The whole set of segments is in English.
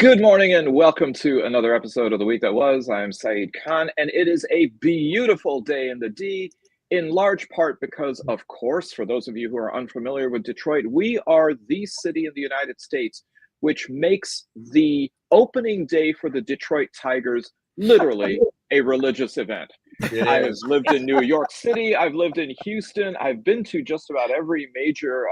Good morning and welcome to another episode of The Week That Was. I'm Saeed Khan, and it is a beautiful day in the D, in large part because, of course, for those of you who are unfamiliar with Detroit, we are the city in the United States which makes the opening day for the Detroit Tigers literally a religious event. I've lived in New York City. I've lived in Houston. I've been to just about every major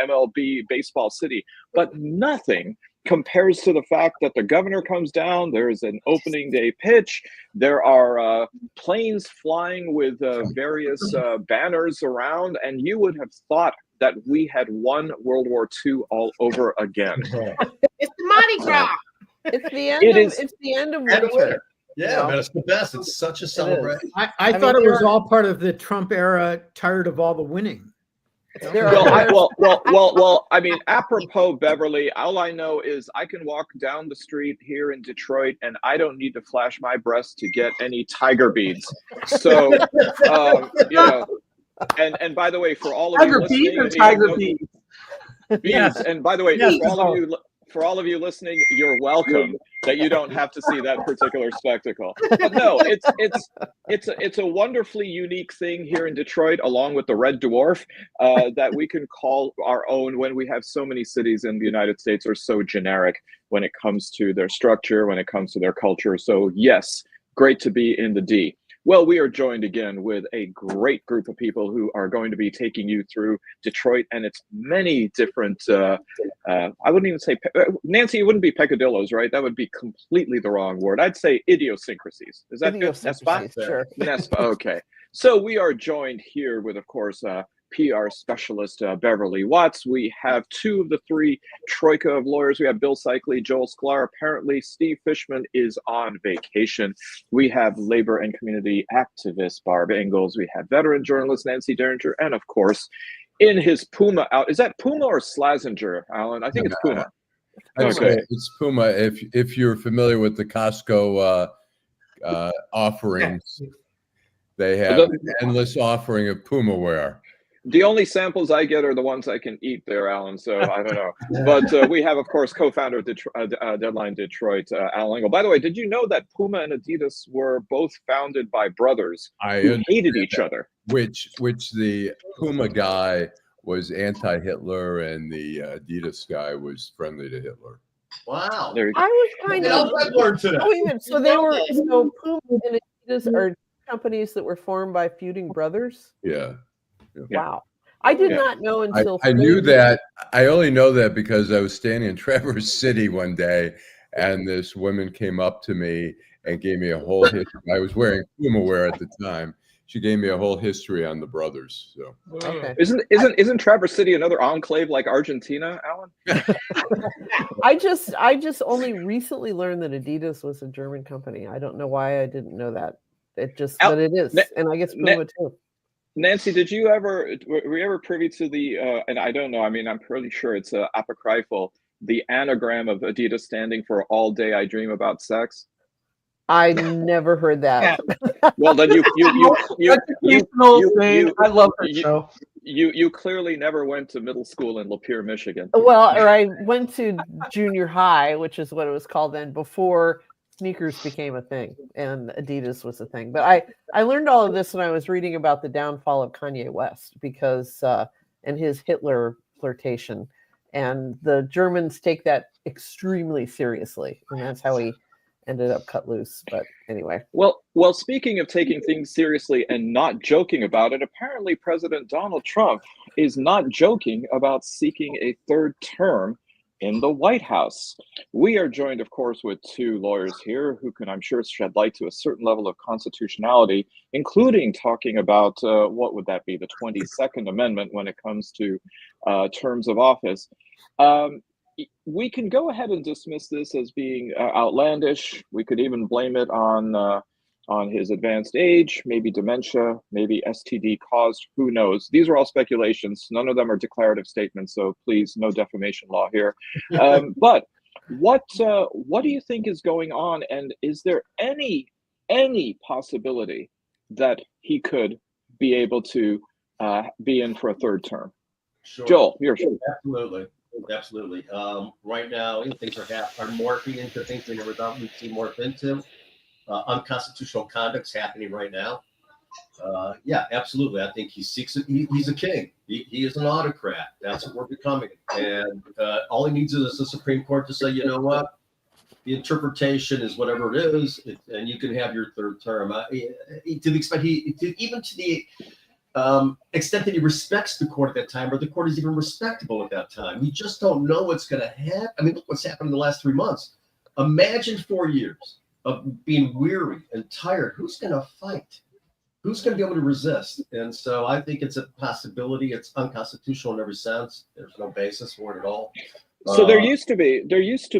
MLB baseball city, but nothing compares to the fact that the governor comes down. There's an opening day pitch. There are planes flying with various banners around, and you would have thought that we had won World War II all over again. It's the Mardi Gras. It's the end. It's the end of winter. Yeah, but it's the best. It's such a celebration. I thought it was all part of the Trump era. Tired of all the winning. Well, I mean, apropos Beverly, all I know is I can walk down the street here in Detroit and I don't need to flash my breast to get any tiger beads. So, and by the way, for all of you listening, tiger beads. Beads. And by the way, for all of you listening, you're welcome that you don't have to see that particular spectacle. But no, it's a wonderfully unique thing here in Detroit, along with the Red Dwarf, that we can call our own when we have so many cities in the United States are so generic when it comes to their structure, when it comes to their culture. So yes, great to be in the D. Well, we are joined again with a great group of people who are going to be taking you through Detroit and its many different, I wouldn't even say, Nancy, it wouldn't be peccadillos, right? That would be completely the wrong word. I'd say idiosyncrasies. Is that good? Nespa? Sure. Nespa, okay. So we are joined here with, of course, PR specialist Beverly Watts. We have two of the three troika of lawyers. We have Bill Seikaly, Joel Sklar. Apparently, Steve Fishman is on vacation. We have labor and community activist Barb Ingalls. We have veteran journalist Nancy Derringer, and of course, in his Puma out. Is that Puma or Slazenger, Alan? I think it's Puma. Okay, it's Puma. If you're familiar with the Costco offerings, they have an endless offering of Puma wear. The only samples I get are the ones I can eat there, Alan, so I don't know. But we have, of course, co-founder of Deadline Detroit, Allan Lengel. By the way, did you know that Puma and Adidas were both founded by brothers who hated each other? Which the Puma guy was anti-Hitler and the Adidas guy was friendly to Hitler. Wow. I was kind of learned today. So Puma and Adidas are companies that were formed by feuding brothers? Yeah. Wow. I did not know until I knew that. I only know that because I was standing in Traverse City one day and this woman came up to me and gave me a whole history. I was wearing Puma wear at the time. She gave me a whole history on the brothers. So okay. Isn't Traverse City another enclave like Argentina, Alan? I just only recently learned that Adidas was a German company. I don't know why I didn't know that. But it is. And I guess Puma too. Nancy, were you ever privy to the, and I don't know, I mean, I'm pretty sure it's apocryphal, the anagram of Adidas standing for All Day I Dream About Sex? I never heard that. Well, then I love that show. You clearly never went to middle school in Lapeer, Michigan. Well, or I went to junior high, which is what it was called then, before sneakers became a thing and Adidas was a thing. But I learned all of this when I was reading about the downfall of Kanye West because and his Hitler flirtation, and the Germans take that extremely seriously, and that's how he ended up cut loose. But anyway, well, speaking of taking things seriously and not joking about it, apparently President Donald Trump is not joking about seeking a third term in the White House. We are joined, of course, with two lawyers here who can, I'm sure, shed light to a certain level of constitutionality, including talking about what would that be, the 22nd Amendment when it comes to terms of office. We can go ahead and dismiss this as being outlandish. We could even blame it on his advanced age, maybe dementia, maybe STD caused, who knows? These are all speculations. None of them are declarative statements, so please, no defamation law here. But what do you think is going on? And is there any possibility that he could be able to be in for a third term? Sure. Joel, you're Absolutely. Absolutely. Right now, things are morphing into things they never thought we'd see morph into. Unconstitutional conduct's happening right now. Yeah, absolutely. I think he seeks it. He's a king. He is an autocrat. That's what we're becoming. And all he needs is the Supreme Court to say, you know what? The interpretation is whatever it is, and you can have your third term. To the extent even to the extent that he respects the court at that time, or the court is even respectable at that time. We just don't know what's going to happen. I mean, look what's happened in the last 3 months. Imagine 4 years of being weary and tired. Who's going to fight? Who's going to be able to resist? And so I think it's a possibility. It's unconstitutional in every sense. There's no basis for it at all. So there used to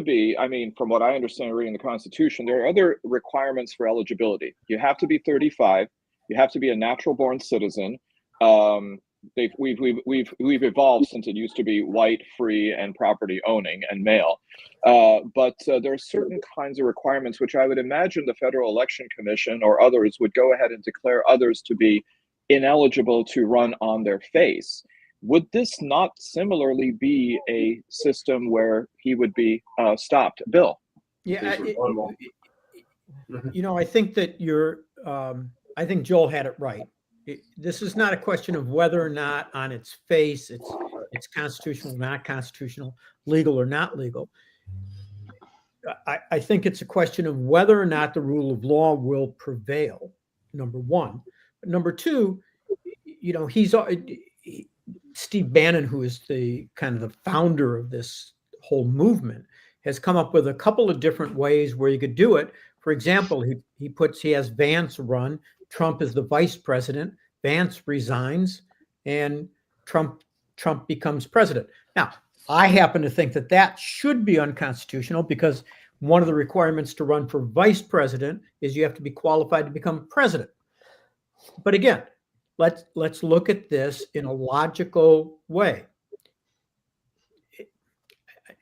be, I mean, from what I understand reading the Constitution, there are other requirements for eligibility. You have to be 35. You have to be a natural born citizen. We've evolved since it used to be white, free, and property owning and male. But there are certain kinds of requirements which I would imagine the Federal Election Commission or others would go ahead and declare others to be ineligible to run on their face. Would this not similarly be a system where he would be stopped? Bill? Yeah, I think that I think Joel had it right. This is not a question of whether or not on its face it's constitutional, not constitutional, legal or not legal. I think it's a question of whether or not the rule of law will prevail, number one. But number two, Steve Bannon, who is the kind of the founder of this whole movement, has come up with a couple of different ways where you could do it. For example, he has Vance run. Trump is the vice president. Vance resigns, and Trump becomes president. Now, I happen to think that should be unconstitutional because one of the requirements to run for vice president is you have to be qualified to become president. But again, let's look at this in a logical way.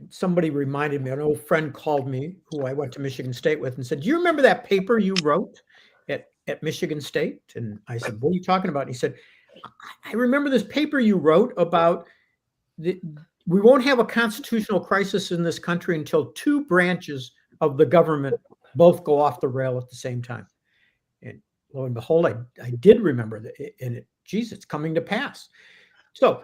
Somebody reminded me, an old friend called me who I went to Michigan State with and said, "Do you remember that paper you wrote at Michigan State?" And I said, "What are you talking about?" And he said, "I remember this paper you wrote about we won't have a constitutional crisis in this country until two branches of the government both go off the rail at the same time." And lo and behold, I did remember that, and it's coming to pass. So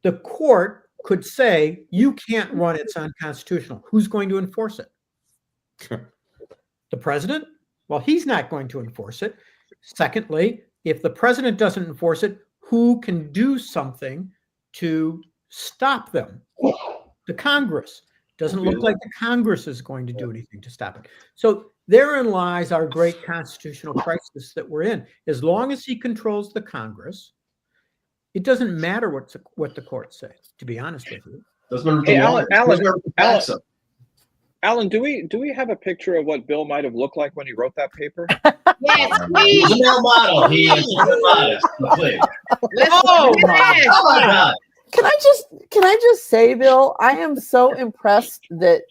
the court could say, you can't run, it's unconstitutional. Who's going to enforce it? The president? Well, he's not going to enforce it. Secondly, if the president doesn't enforce it, who can do something to stop them? The Congress. Doesn't look like the Congress is going to do anything to stop it. So therein lies our great constitutional crisis that we're in. As long as he controls the Congress, it doesn't matter what the court says, to be honest with you. Hey, Allan, do we have a picture of what Bill might have looked like when he wrote that paper? Yes, please. He's a male model. He is modest. Oh my God. Can I just say, Bill, I am so impressed that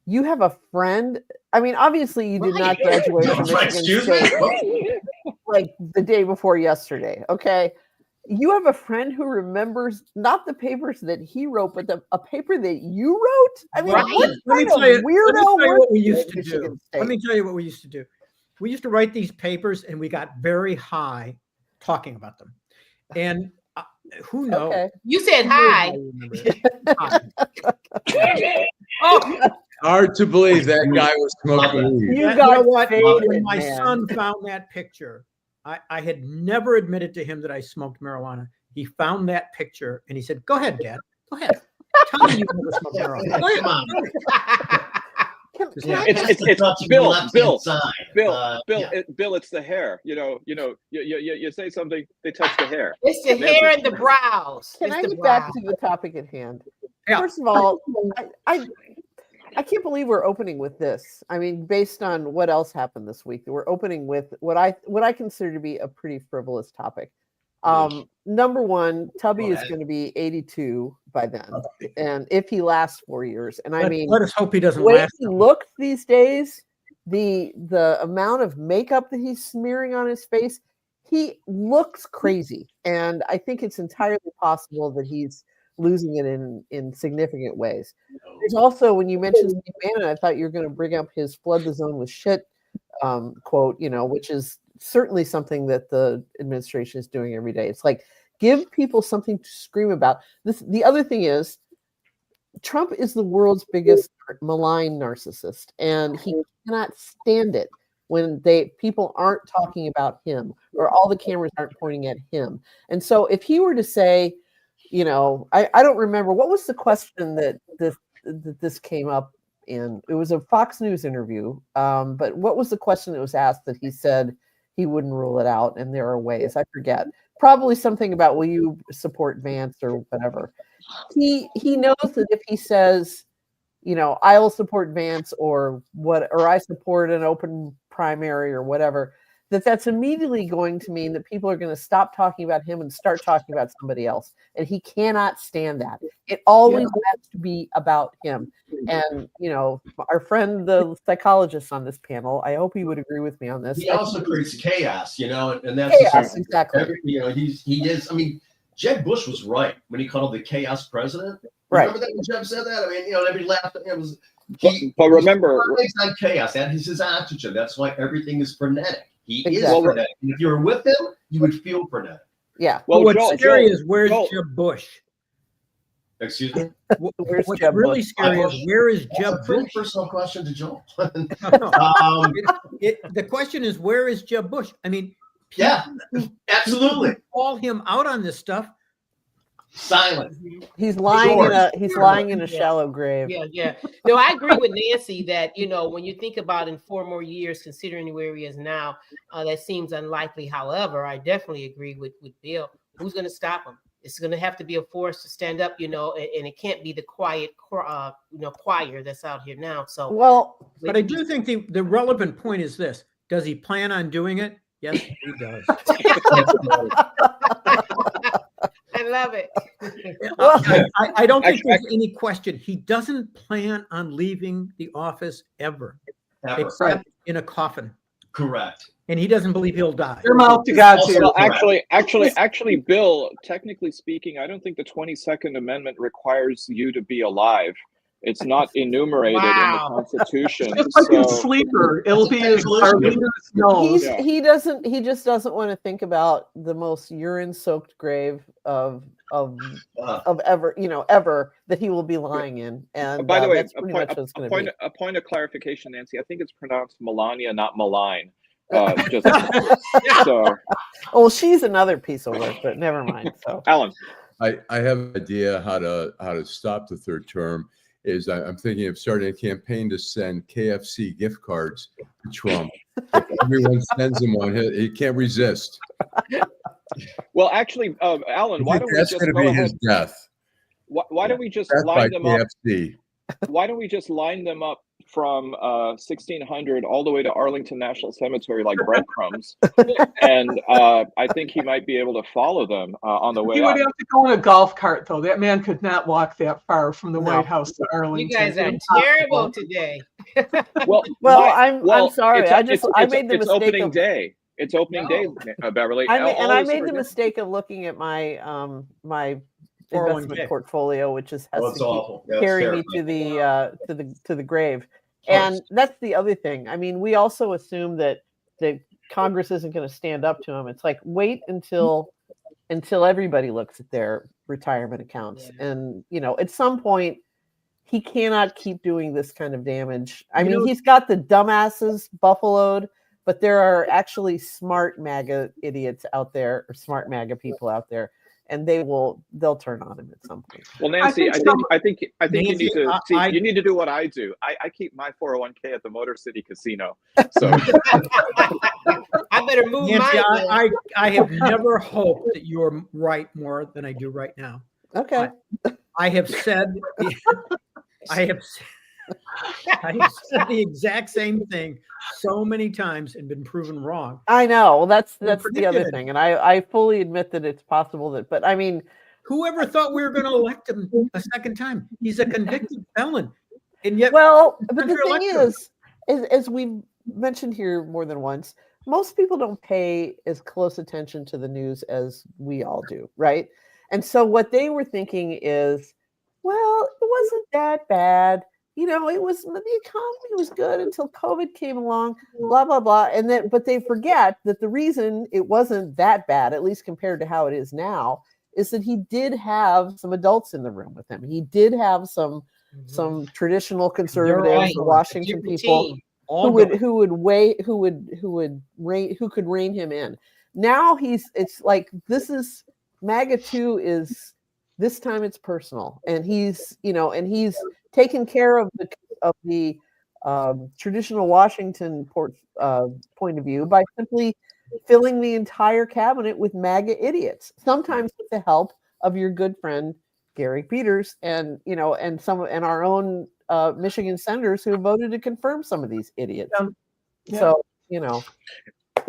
you have a friend. I mean, obviously you did not graduate from Michigan State like the day before yesterday, okay? You have a friend who remembers not the papers that he wrote, but a paper that you wrote? I mean, what kind of weirdo what we used to do. Let me tell you what we used to do. We used to write these papers, and we got very high talking about them. And who knows? Okay. You said hi. Oh, hard to believe that guy was smoking weed. You know what? When my son found that picture, I had never admitted to him that I smoked marijuana. He found that picture and he said, "Go ahead, Dad. Go ahead. Tell me you never smoked marijuana." Come on. It's Bill. It's the hair. You say something, they touch the hair. It's the hair and the brows. Can I get back to the topic at hand? Yeah. First of all, I can't believe we're opening with this. I mean, based on what else happened this week, we're opening with what I consider to be a pretty frivolous topic. Number one, Tubby is going to be 82 by then, and if he lasts 4 years, and let us hope he doesn't. The way last he looks these days, the amount of makeup that he's smearing on his face, he looks crazy, and I think it's entirely possible that he's losing it in significant ways. There's also, when you mentioned Steve Bannon, I thought you were going to bring up his "flood the zone with shit" quote, which is certainly something that the administration is doing every day. It's like, give people something to scream about. The other thing is, Trump is the world's biggest malign narcissist, and he cannot stand it when people aren't talking about him or all the cameras aren't pointing at him. And so if he were to say, I don't remember, what was the question that this came up in? It was a Fox News interview, but what was the question that was asked that he said he wouldn't rule it out and there are ways? I forget. Probably something about, will you support Vance or whatever. He knows that if he says, I will support Vance or I support an open primary or whatever, that's immediately going to mean that people are going to stop talking about him and start talking about somebody else. And he cannot stand that. It always has to be about him. And, our friend, the psychologist on this panel, I hope he would agree with me on this. He also creates chaos, and that's chaos, exactly. He is. I mean, Jeb Bush was right when he called him the chaos president. Right. Remember that when Jeb said that? I mean, everybody laughed at him. But remember, he's on chaos. That is his oxygen. That's why everything is frenetic. He is Exactly. frenetic. And if you were with him, you would feel frenetic. Yeah. Well, what's Joel, scary is where's Jeb Bush? Excuse me? Where's What's Jeb really Bush? scary is where is That's Jeb a pretty Bush? personal question to Joel. No. The question is, where is Jeb Bush? I mean, Yeah, absolutely. Call him out on this stuff. Silent. He's lying in a shallow grave. Yeah. No, I agree with Nancy that, when you think about in 4 more years, considering where he is now, that seems unlikely. However, I definitely agree with Bill. Who's going to stop him? It's going to have to be a force to stand up, and it can't be the quiet, choir that's out here now. So, but I do think the relevant point is this: does he plan on doing it? Yes, he does. I love it. I don't think there's any question. He doesn't plan on leaving the office ever. Except in a coffin. Correct. And he doesn't believe he'll die. Your mouth to God's ears. Well, actually, Bill, technically speaking, I don't think the 22nd Amendment requires you to be alive. It's not enumerated in the Constitution. It's like in Sleeper. It'll be as our leaders know. He just doesn't want to think about the most urine-soaked grave of ever, ever that he will be lying in. And by the way, that's pretty much what it's going to be. A point of clarification, Nancy. I think it's pronounced Melania, not malign. Oh, she's another piece of work, but never mind. So, Allan, I have an idea how to stop the third term. I'm thinking of starting a campaign to send KFC gift cards to Trump. If everyone sends him one, he can't resist. Well, actually, Allan, why don't we just go ahead? His death. Why don't we just line them up? Why don't we just line them up from 1600 all the way to Arlington National Cemetery like breadcrumbs? And I think he might be able to follow them on the way. He would have to go in a golf cart, though. That man could not walk that far from the White House to Arlington. You guys are terrible today. I'm sorry. I made the mistake. It's opening day. It's opening day, Beverly. I made the mistake of looking at my my investment portfolio, which has to carry me to the grave. And that's the other thing. I mean, we also assume that Congress isn't going to stand up to him. It's like, wait until everybody looks at their retirement accounts. Yeah. And, at some point, he cannot keep doing this kind of damage. I mean, he's got the dumbasses buffaloed, but there are actually smart MAGA idiots out there, or smart MAGA people out there, and they'll turn on him at some point. Well, Nancy, I think Nancy, you need to do what I do. I keep my 401k at the Motor City Casino. So I better move Nancy, mine. I have never hoped that you're right more than I do right now. Okay. I have said the exact same thing so many times and been proven wrong. I know. Well, that's the other thing. And I fully admit that it's possible but I mean, whoever thought we were going to elect him a second time? He's a convicted felon. And yet, but the thing is, as we've mentioned here more than once, most people don't pay as close attention to the news as we all do, right? And so what they were thinking is, well, it wasn't that bad. You know, it was, the economy was good until COVID came along, blah, blah, blah. And then, but they forget that the reason it wasn't that bad, at least compared to how it is now, is that he did have some adults in the room with him. He did have some traditional conservatives, Washington people who could rein him in. Now it's like, this is MAGA 2 is, this time it's personal, and he's taken care of the traditional Washington point of view by simply filling the entire cabinet with MAGA idiots, sometimes with the help of your good friend Gary Peters and our own Michigan senators who voted to confirm some of these idiots. Yeah.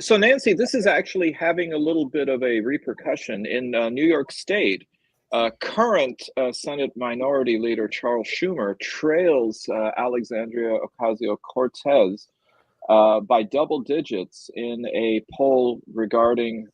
So Nancy, this is actually having a little bit of a repercussion in New York State. Current Senate Minority Leader Charles Schumer trails Alexandria Ocasio-Cortez by double digits in a poll regarding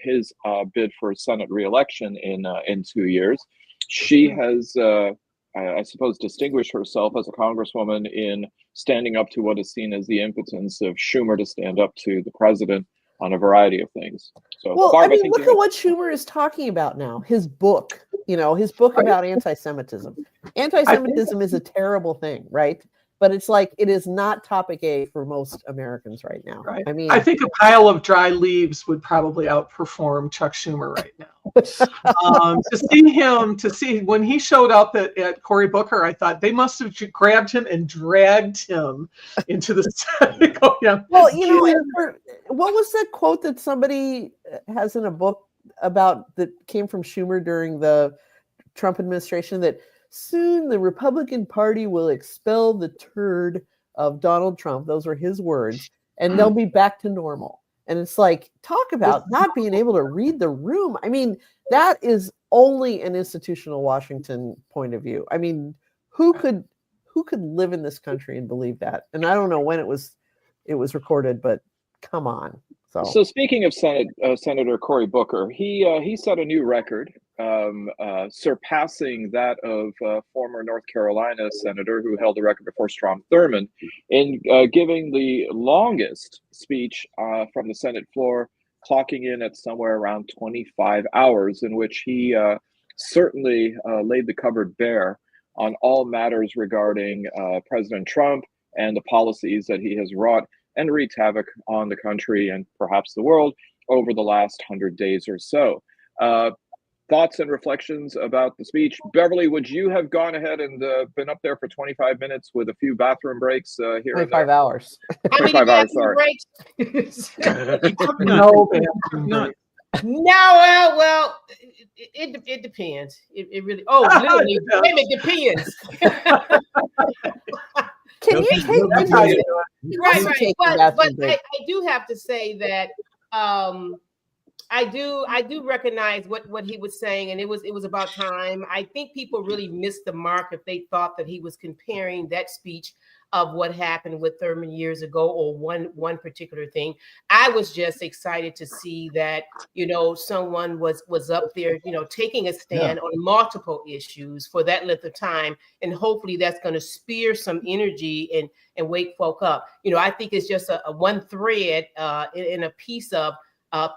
his bid for Senate reelection in 2 years. She has, I suppose, distinguished herself as a congresswoman in standing up to what is seen as the impotence of Schumer to stand up to the president on a variety of things. So, well, Barb, I mean, look at what Schumer is talking about now. His book, about anti-Semitism. Anti-Semitism is a terrible thing, right? But it's like, it is not topic A for most Americans right now. Right. I mean, I think a pile of dry leaves would probably outperform Chuck Schumer right now. To see when he showed up at Cory Booker, I thought they must have grabbed him and dragged him into the Senate. Oh, yeah. Well, what was that quote that somebody has in a book about that came from Schumer during the Trump administration, that soon the Republican Party will expel the turd of Donald Trump. Those were his words, and they'll be back to normal. And it's like, talk about not being able to read the room. I mean, that is only an institutional Washington point of view. I mean, who could live in this country and believe that? And I don't know when it was recorded, but come on. So speaking of Senator Cory Booker, he set a new record, surpassing that of former North Carolina senator who held the record before Strom Thurmond in giving the longest speech from the Senate floor, clocking in at somewhere around 25 hours, in which he certainly laid the cupboard bare on all matters regarding President Trump and the policies that he has wrought and wreaked havoc on the country and perhaps the world over the last 100 days or so. Thoughts and reflections about the speech? Beverly, would you have gone ahead and been up there for 25 minutes with a few bathroom breaks here 25 hours. How many 25 hours, bathroom breaks? No bathroom breaks. No, well, it depends. It really. Oh, literally, it depends. Can you take right? But I do have to say that I do recognize what he was saying, and it was about time. I think people really missed the mark if they thought that he was comparing that speech of what happened with Thurmond years ago or one particular thing. I was just excited to see that, someone was up there, taking a stand on multiple issues for that length of time. And hopefully that's going to spear some energy and wake folk up. I think it's just a one thread in a piece of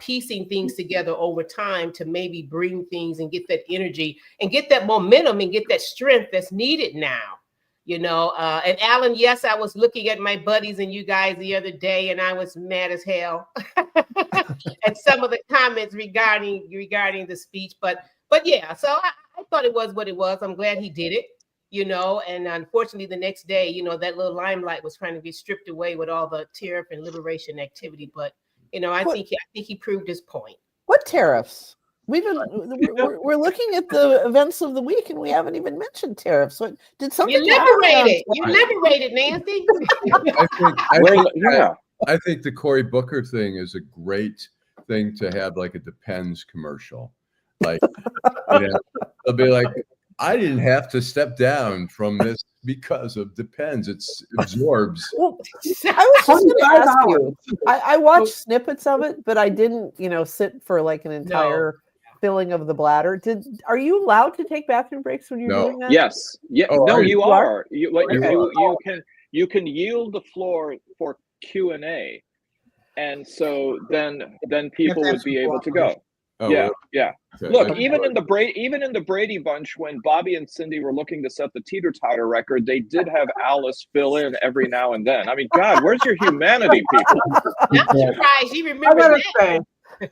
piecing things together over time to maybe bring things and get that energy and get that momentum and get that strength that's needed now. And Allan, yes, I was looking at my buddies and you guys the other day, and I was mad as hell at some of the comments regarding the speech. But yeah, so I thought it was what it was. I'm glad he did it, and unfortunately the next day, that little limelight was trying to be stripped away with all the tariff and liberation activity. But, I think he proved his point. What tariffs? We're looking at the events of the week, and we haven't even mentioned tariffs. What did something? You liberated, Nancy. I think the Cory Booker thing is a great thing to have, like a Depends commercial. Like, they'll be like, I didn't have to step down from this because of Depends. It absorbs. Well, I was just going to ask you. I watched snippets of it, but I didn't, sit for like an entire filling of the bladder. Are you allowed to take bathroom breaks when you're No. doing that? Yes. Yeah. Oh, No, are you you? are. You You you can yield the floor for Q&A, and so then people would be able to go. Oh, Yeah, really? yeah. Okay. Look, I- even in the Brady Bunch, when Bobby and Cindy were looking to set the teeter-totter record, they did have Alice fill in every now and then. I mean, God, where's your humanity, people? I'm surprised you I remember gotta that. say,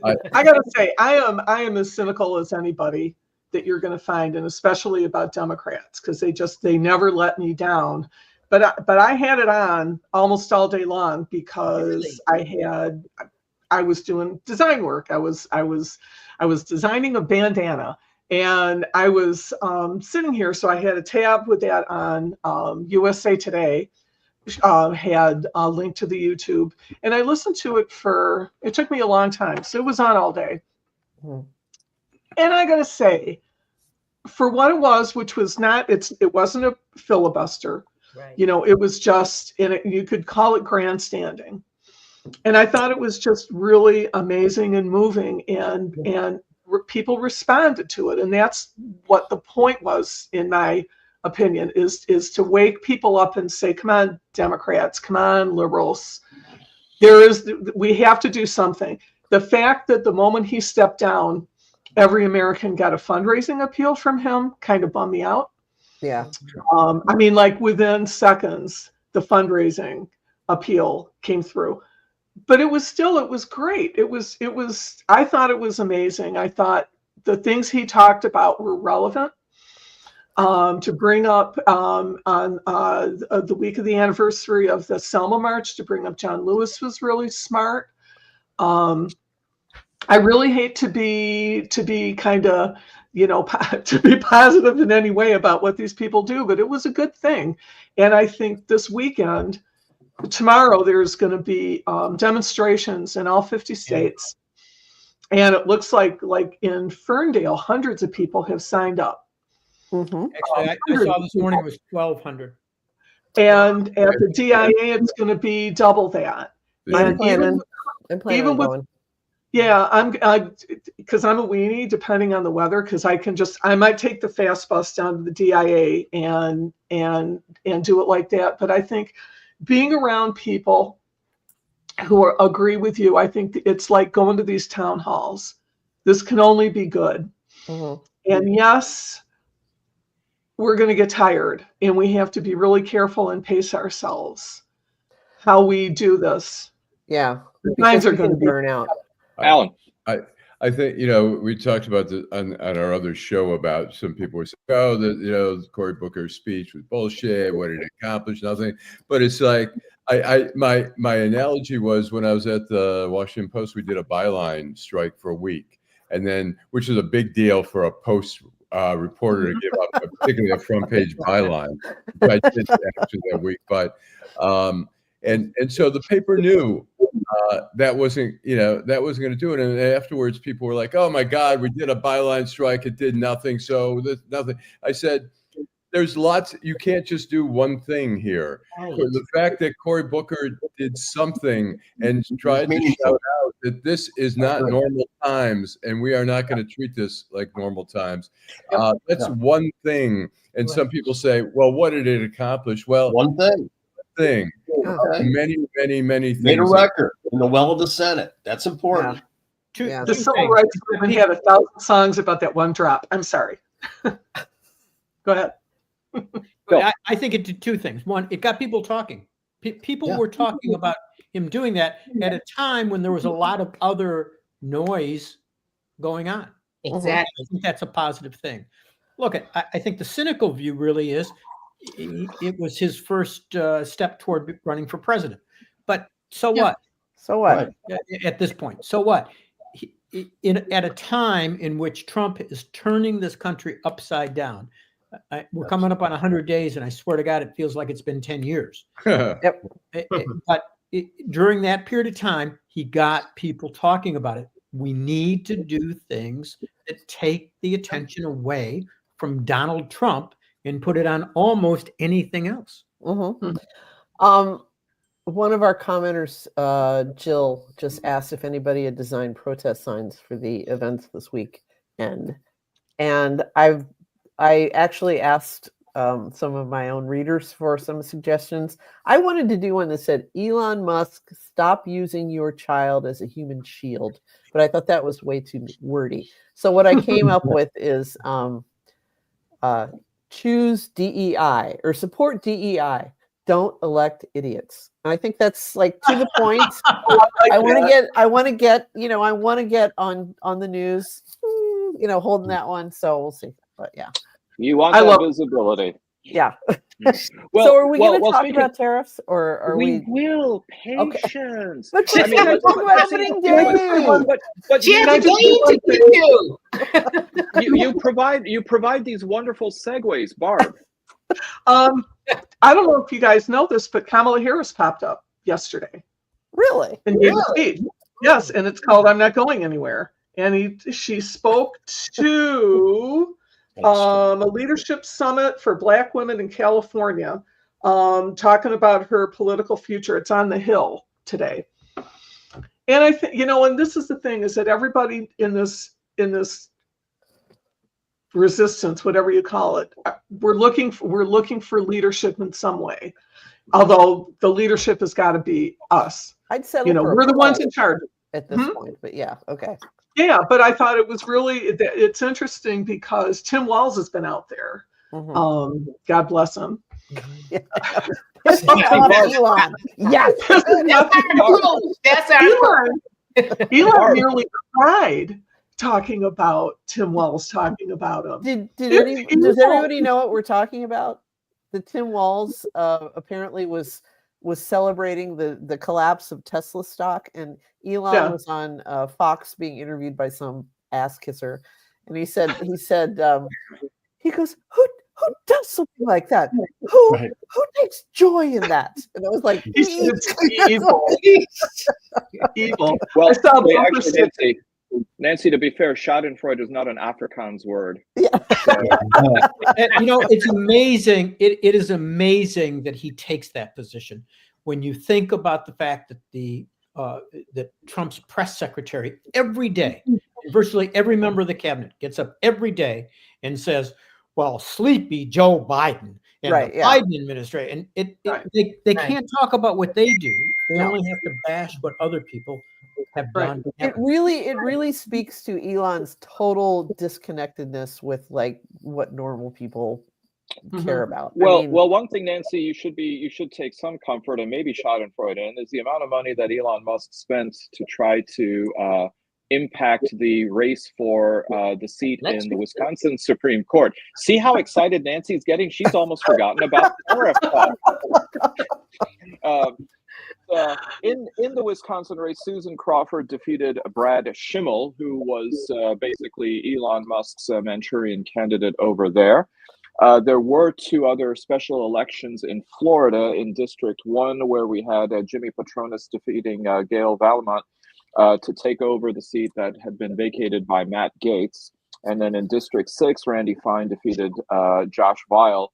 I- I gotta say, I am as cynical as anybody that you're going to find, and especially about Democrats, because they never let me down. But I had it on almost all day long because I was doing design work. I was designing a bandana, and I was sitting here, so I had a tab with that on. USA Today had a link to the YouTube, and I listened to it it took me a long time, so it was on all day. And I gotta say, for what it was, which was not, it wasn't a filibuster, Right. it was just, you could call it grandstanding. And I thought it was just really amazing and moving, and people responded to it. And that's what the point was, in my opinion, is to wake people up and say, come on, Democrats, come on, liberals. We have to do something. The fact that the moment he stepped down, every American got a fundraising appeal from him kind of bummed me out. Yeah. I mean, like within seconds, the fundraising appeal came through. But it was great. I thought it was amazing. I thought the things he talked about were relevant. To bring up on the week of the anniversary of the Selma March, to bring up John Lewis was really smart. I really hate to be kind of, to be positive in any way about what these people do, but it was a good thing. And I think this weekend, tomorrow, there's going to be demonstrations in all 50 states. And it looks like in Ferndale, hundreds of people have signed up. Mm-hmm. Actually, I saw this morning it was 1,200. And at the DIA, it's going to be double that. I'm planning even on with- going. Yeah, because I'm a weenie, depending on the weather, because I might take the fast bus down to the DIA and do it like that. But I think being around people who agree with you, I think it's like going to these town halls. This can only be good. Mm-hmm. And yes, we're going to get tired, and we have to be really careful and pace ourselves how we do this. Yeah. The times are going to burn out. Alan. I think, we talked about on our other show about some people were saying, oh, Cory Booker's speech was bullshit. What did it accomplish? Nothing. But it's like, my analogy was when I was at the Washington Post, we did a byline strike for a week, and then, which is a big deal for a Post reporter to give up, particularly a front page byline. I did actually that week, but and so the paper knew that wasn't going to do it. And afterwards, people were like, "Oh my God, we did a byline strike; it did nothing." So there's nothing. I said, "There's lots. You can't just do one thing here." Right. The fact that Cory Booker did something and tried to shout out that this is not normal times, and we are not going to treat this like normal times. That's one thing. And some people say, "Well, what did it accomplish?" Well, One thing. Okay. Many things. Made a record in the well of the Senate. That's important. Yeah. The civil rights movement had 1,000 songs about that one drop. I'm sorry. Go ahead. I think it did two things. One, it got people talking. People were talking about him doing that at a time when there was a lot of other noise going on. Exactly. I think that's a positive thing. Look, I think the cynical view really is it was his first step toward running for president. But so what? So what? At this point, so what? At a time in which Trump is turning this country upside down, we're coming up on 100 days, and I swear to God, it feels like it's been 10 years. Yep. But during that period of time, he got people talking about it. We need to do things that take the attention away from Donald Trump and put it on almost anything else. Mm-hmm. One of our commenters, Jill, just asked if anybody had designed protest signs for the events this week. and I actually asked some of my own readers for some suggestions. I wanted to do one that said, Elon Musk, stop using your child as a human shield. But I thought that was way too wordy. So what I came up with is choose DEI or support DEI. Don't elect idiots. And I think that's like to the point. I want to get, on the news, holding that one. So we'll see. But yeah. You want that visibility. Yeah. Well, so are we going to talk speaking, about tariffs, or are we? Will. Patience. Okay. But she's going to talk about everything day. But she has a game to do. You provide these wonderful segues, Barb. I don't know if you guys know this, but Kamala Harris popped up yesterday. Really? And gave a speech. Yes, and it's called "I'm Not Going Anywhere." And she spoke to a leadership summit for Black women in California, talking about her political future. It's on the Hill today. And I think, and this is the thing, is that everybody in this resistance, whatever you call it, we're looking for leadership in some way. Although the leadership has got to be us. I'd say we're the ones in charge at this point. But yeah, okay. Yeah, but I thought it was it's interesting because Tim Walz has been out there. God bless him. Yeah. Elon. Yes. That's our Elon nearly cried talking about Tim Walz talking about him. Does everybody know what we're talking about? The Tim Walz apparently was celebrating the collapse of Tesla stock, and Elon was on Fox being interviewed by some ass kisser, and he goes, who does something like that? Who takes joy in that? And I was like, evil. Evil. Well, Nancy, to be fair, Schadenfreude is not an Afrikaans word. Yeah. It's amazing. It is amazing that he takes that position. When you think about the fact that that Trump's press secretary every day, virtually every member of the cabinet gets up every day and says, well, sleepy Joe Biden and the Biden administration. And they can't talk about what they do. They only have to bash what other people have done. It really speaks to Elon's total disconnectedness with like what normal people care about. Well, one thing, Nancy, you should take some comfort and maybe Schadenfreude in is the amount of money that Elon Musk spent to try to impact the race for the seat in the Wisconsin Supreme Court. See how excited Nancy's getting? She's almost forgotten about the tariff talk. In the Wisconsin race, Susan Crawford defeated Brad Schimmel, who was basically Elon Musk's Manchurian candidate over there. There were two other special elections in Florida in District 1, where we had Jimmy Patronis defeating Gail Valmont to take over the seat that had been vacated by Matt Gaetz. And then in District 6, Randy Fine defeated Josh Weil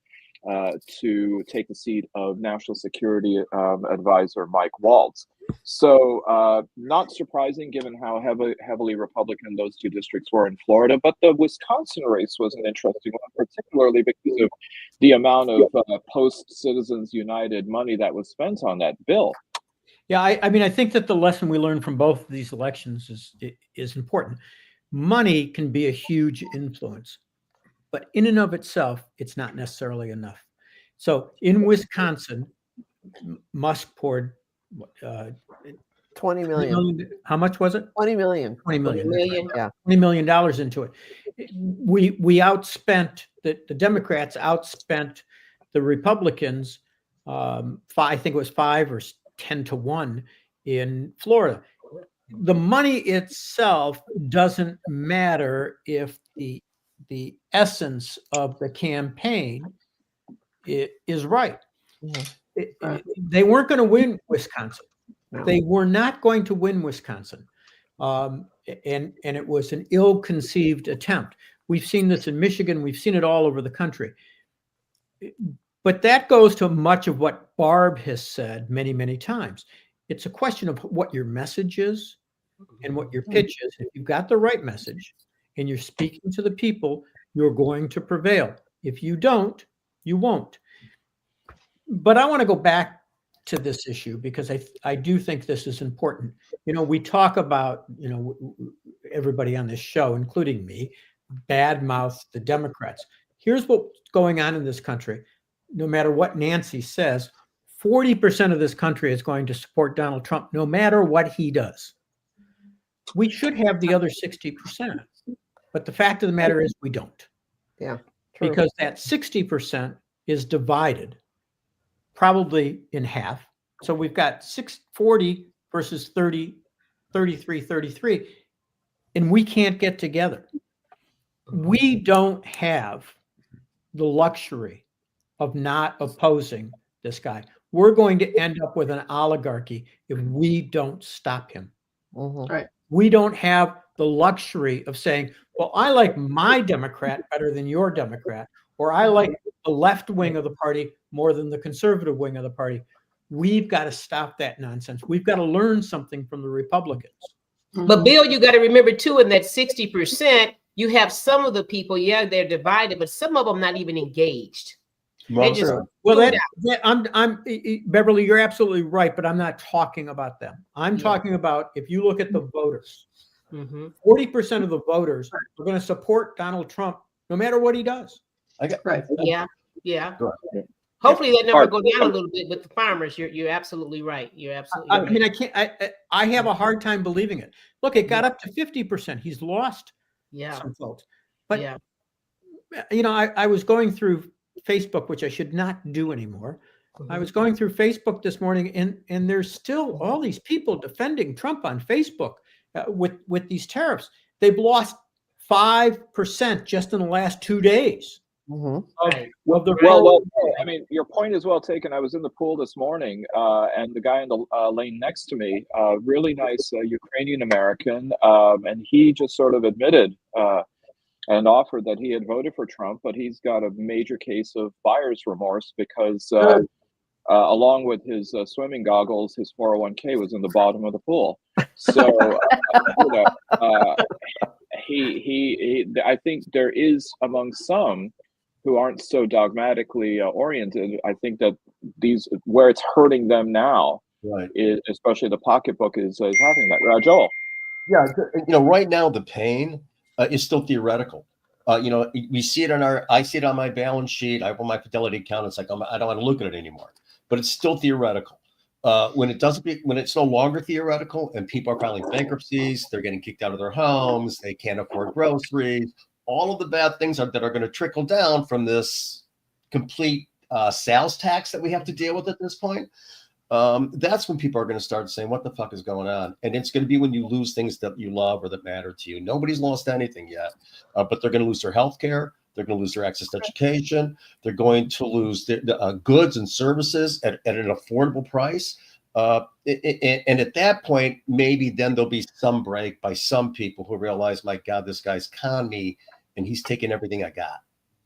to take the seat of National Security Advisor Mike Waltz. So not surprising given how heavily Republican those two districts were in Florida. But the Wisconsin race was an interesting one, particularly because of the amount of post-Citizens United money that was spent on that bill. Yeah, I think that the lesson we learned from both of these elections is important. Money can be a huge influence, but in and of itself, it's not necessarily enough. So in Wisconsin, Musk poured 20 million. How much was it? 20 million. 20 million. Yeah. $20 million into it. We outspent the Democrats outspent the Republicans. I think it was 5 or 10 to 1 in Florida. The money itself doesn't matter if the essence of the campaign is right. They weren't going to win Wisconsin. They were not going to win Wisconsin. And it was an ill-conceived attempt. We've seen this in Michigan. We've seen it all over the country. But that goes to much of what Barb has said many, many times. It's a question of what your message is and what your pitch is. If you've got the right message and you're speaking to the people, you're going to prevail. If you don't, you won't. But I want to go back to this issue because I do think this is important. We talk about, everybody on this show, including me, badmouth the Democrats. Here's what's going on in this country. No matter what Nancy says, 40% of this country is going to support Donald Trump, no matter what he does. We should have the other 60%. But the fact of the matter is we don't. Yeah. True. Because that 60% is divided probably in half. So we've got 40 versus 30, 33, 33, and we can't get together. We don't have the luxury of not opposing this guy. We're going to end up with an oligarchy if we don't stop him. Right. We don't have the luxury of saying, well, I like my Democrat better than your Democrat, or I like the left wing of the party more than the conservative wing of the party. We've got to stop that nonsense. We've got to learn something from the Republicans. But Bill, you got to remember too, in that 60%, you have some of the people, they're divided, but some of them not even engaged. I'm Beverly, you're absolutely right, but I'm not talking about them. I'm talking about, if you look at the voters, 40% of the voters are going to support Donald Trump no matter what he does. Right. Yeah. Hopefully that number go down a little bit with the farmers. You're absolutely right. You're absolutely right. I mean, I have a hard time believing it. Look, it got up to 50%. He's lost some votes. But I was going through Facebook, which I should not do anymore. I was going through Facebook this morning, and there's still all these people defending Trump on Facebook with these tariffs. They've lost 5% just in the last 2 days. Well, I mean, your point is well taken. I was in the pool this morning, and the guy in the lane next to me, really nice Ukrainian American, and he just sort of admitted and offered that he had voted for Trump, but he's got a major case of buyer's remorse because along with his swimming goggles, his 401k was in the bottom of the pool. So, I think there is among some who aren't so dogmatically oriented. I think that where it's hurting them now, right, is, especially the pocketbook, is having that. Joel. Yeah, right now the pain is still theoretical. We see it I see it on my balance sheet. I open my Fidelity account. It's like I don't want to look at it anymore. But it's still theoretical. When it's no longer theoretical, and people are filing bankruptcies, they're getting kicked out of their homes, they can't afford groceries. All of the bad things that are going to trickle down from this complete sales tax that we have to deal with at this point. That's when people are going to start saying, what the fuck is going on? And it's going to be when you lose things that you love or that matter to you. Nobody's lost anything yet, but they're going to lose their health care. They're going to lose their access to education. They're going to lose the goods and services at an affordable price. And at that point, maybe then there'll be some break by some people who realize, my God, this guy's conned me and he's taking everything I got.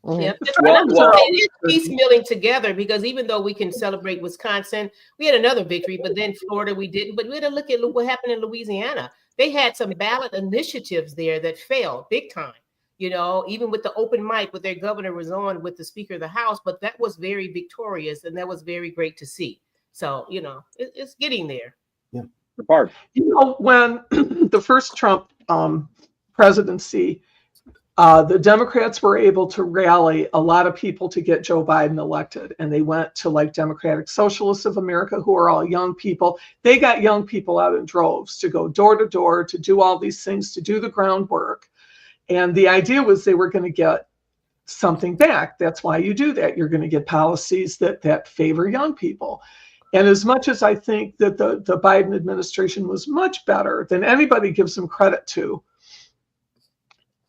Yeah, it is piecemealing together, because even though we can celebrate Wisconsin, we had another victory, but then Florida we didn't. But we had to look at what happened in Louisiana. They had some ballot initiatives there that failed big time. Even with the open mic, with their governor was on with the Speaker of the House, but that was very victorious, and that was very great to see. So it's getting there. Yeah, Barb. When the first Trump presidency, the Democrats were able to rally a lot of people to get Joe Biden elected. And they went to Democratic Socialists of America, who are all young people. They got young people out in droves to go door to door, to do all these things, to do the groundwork. And the idea was they were going to get something back. That's why you do that. You're going to get policies that favor young people. And as much as I think that the Biden administration was much better than anybody gives them credit to,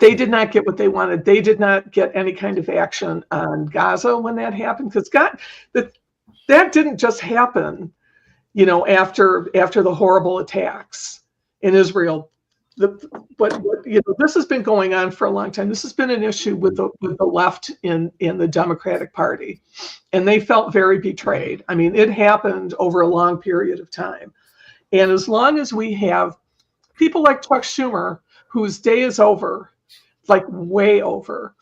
they did not get what they wanted. They did not get any kind of action on Gaza when that happened, because that didn't just happen, after the horrible attacks in Israel. But this has been going on for a long time. This has been an issue with the left in the Democratic Party, and they felt very betrayed. I mean, it happened over a long period of time, and as long as we have people like Chuck Schumer, whose day is over, like way over.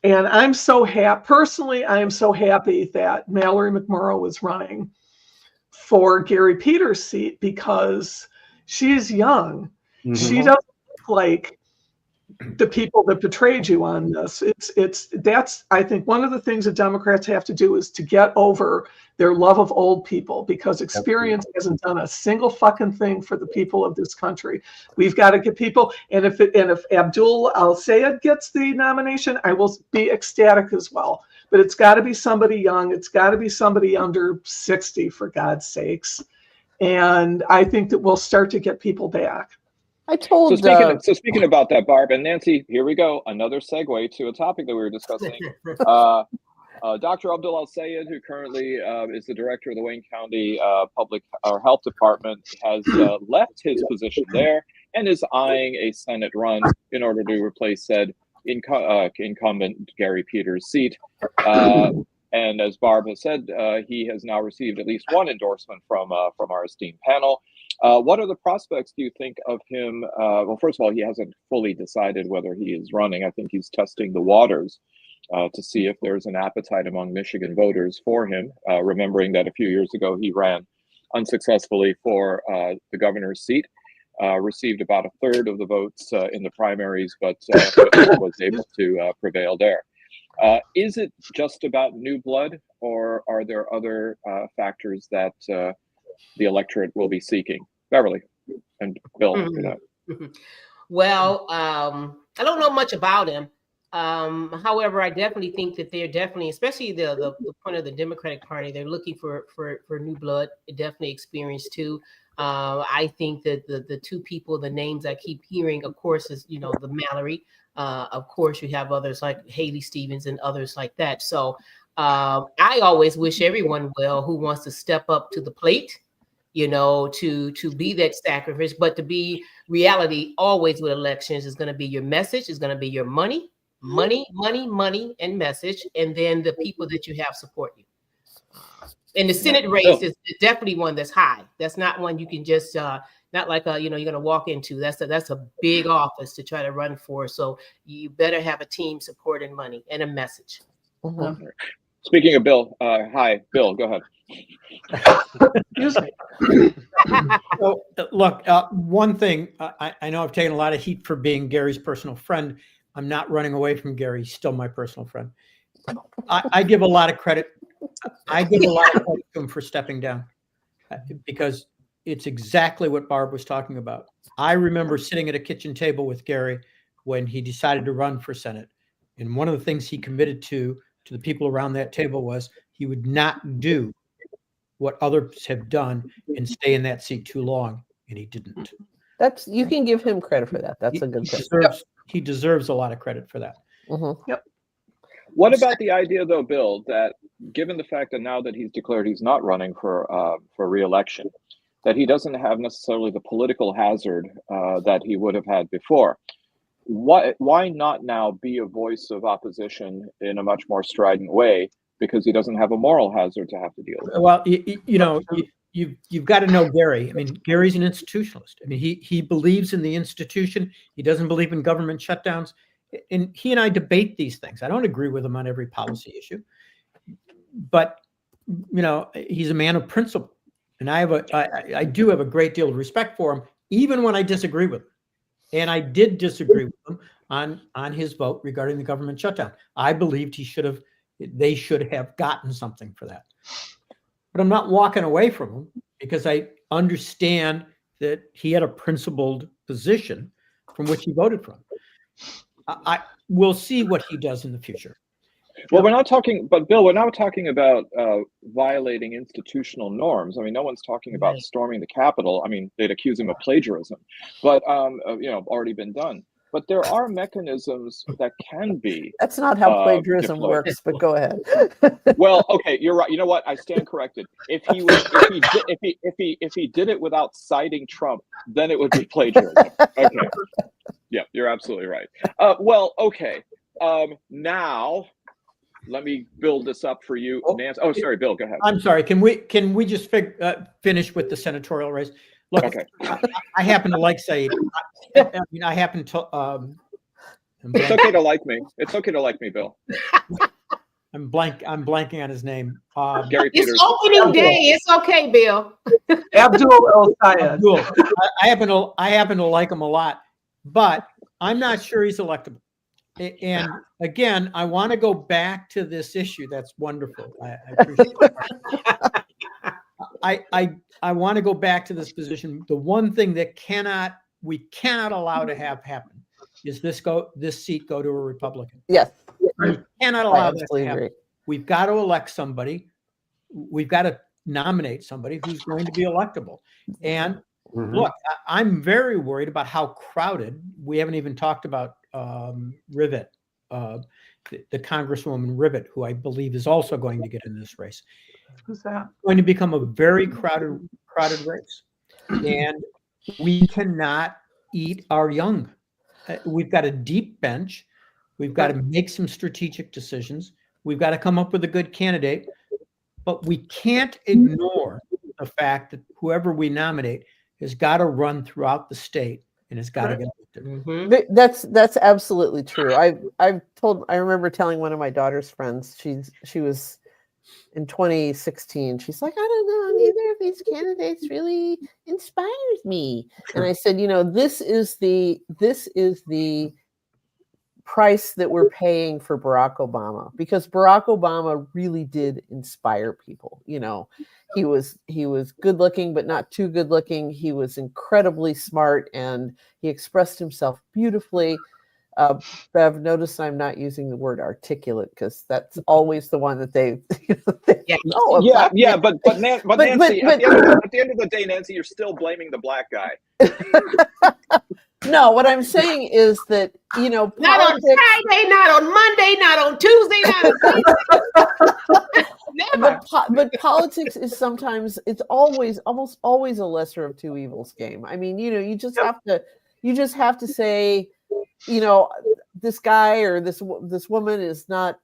And I'm so happy, personally, I am so happy that Mallory McMorrow was running for Gary Peters' seat because she's young. She doesn't look like the people that betrayed you on this. That's I think one of the things that Democrats have to do is to get over their love of old people, because experience hasn't done a single fucking thing for the people of this country. We've got to get people, and if Abdul Al-Sayed gets the nomination, I will be ecstatic as well. But it's got to be somebody young. It's got to be somebody under 60, for God's sakes. And I think that we'll start to get people back. I told. So speaking about that, Barb and Nancy, here we go. Another segue to a topic that we were discussing. Dr. Abdul Al-Sayed, who currently is the director of the Wayne County Public or Health Department, has left his position there and is eyeing a Senate run in order to replace said incumbent Gary Peters' seat. And as Barb has said, he has now received at least one endorsement from our esteemed panel. What are the prospects, do you think, of him? Well, first of all, he hasn't fully decided whether he is running. I think he's testing the waters to see if there's an appetite among Michigan voters for him, remembering that a few years ago he ran unsuccessfully for the governor's seat, received about a third of the votes in the primaries, but was able to prevail there. Is it just about new blood, or are there other factors that the electorate will be seeking? Beverly and Bill. Well, I don't know much about him. However, I definitely think that they're definitely, especially the point of the Democratic Party, they're looking for new blood, definitely experience too. I think that the two people, the names I keep hearing, of course, is, the Mallory. Of course, you have others like Haley Stevens and others like that. So I always wish everyone well who wants to step up to the plate, to be that sacrifice. But to be reality always with elections is going to be your message, is going to be your money, and message, and then the people that you have support you. And the Senate race is definitely one that's high. That's not one you can just not like you're going to walk into. That's a big office to try to run for. So you better have a team support and money and a message. Mm-hmm. Speaking of Bill, hi, Bill, go ahead. So, look, one thing, I know I've taken a lot of heat for being Gary's personal friend. I'm not running away from Gary. He's still my personal friend. I give a lot of credit. I give a lot of credit to him for stepping down, because it's exactly what Barb was talking about. I remember sitting at a kitchen table with Gary when he decided to run for Senate. And one of the things he committed to the people around that table was he would not do what others have done and stay in that seat too long. And he didn't. You can give him credit for that. That's a good thing. He deserves a lot of credit for that. Mm-hmm. Yep. What about the idea, though, Bill, that given the fact that now that he's declared he's not running for re-election, that he doesn't have necessarily the political hazard that he would have had before? Why not now be a voice of opposition in a much more strident way? Because he doesn't have a moral hazard to have to deal with. Well, you've got to know Gary. I mean, Gary's an institutionalist. I mean, he believes in the institution. He doesn't believe in government shutdowns. And he and I debate these things. I don't agree with him on every policy issue, but he's a man of principle, and I do have a great deal of respect for him, even when I disagree with him. And I did disagree with him on his vote regarding the government shutdown. I believed they should have gotten something for that. But I'm not walking away from him, because I understand that he had a principled position from which he voted from. I will see what he does in the future. Well, we're not talking about violating institutional norms. I mean, no one's talking about storming the Capitol. I mean, they'd accuse him of plagiarism, but already been done. But there are mechanisms that can be. That's not how plagiarism deployed. works. But go ahead. Well, okay, you're right. You know what? I stand corrected. If he did it without citing Trump, then it would be plagiarism. Okay. Yeah, you're absolutely right. Well, okay. Now, let me build this up for you, Nancy. Oh, sorry, Bill. Go ahead. I'm sorry. Can we just finish with the senatorial race? Look, okay. I happen to like Saeed. I happen to It's okay to like me. It's okay to like me, Bill. I'm blanking on his name. Gary Peters. It's opening day. It's okay, Bill. Abdul El Sayed. Abdul. I happen to like him a lot, but I'm not sure he's electable. And again, I want to go back to this issue. That's wonderful. I appreciate it. I want to go back to this position. The one thing that we cannot allow to have happen is this seat go to a Republican. Yes. We cannot allow that to absolutely happen. agree. We've got to elect somebody. We've got to nominate somebody who's going to be electable. And look, I'm very worried about how crowded. We haven't even talked about Rivet, the Congresswoman Rivet, who I believe is also going to get in this race. Who's that? It's going to become a very crowded race, and we cannot eat our young. We've got a deep bench. We've got to make some strategic decisions. We've got to come up with a good candidate, but we can't ignore the fact that whoever we nominate has got to run throughout the state and has got to get elected. That's absolutely true. I remember telling one of my daughter's friends, she was in 2016, she's like, I don't know, neither of these candidates really inspires me. And I said, this is the price that we're paying for Barack Obama, because Barack Obama really did inspire people. He was good looking, but not too good looking. He was incredibly smart and he expressed himself beautifully. Bev, notice I'm not using the word articulate because that's always the one that they. But Nancy, at the end of the day, Nancy, you're still blaming the black guy. No, what I'm saying is that not on Friday, not on Monday, not on Tuesday, not on Never. But politics is sometimes, it's almost always a lesser of two evils game. I mean, you just have to say, this guy or this woman is not,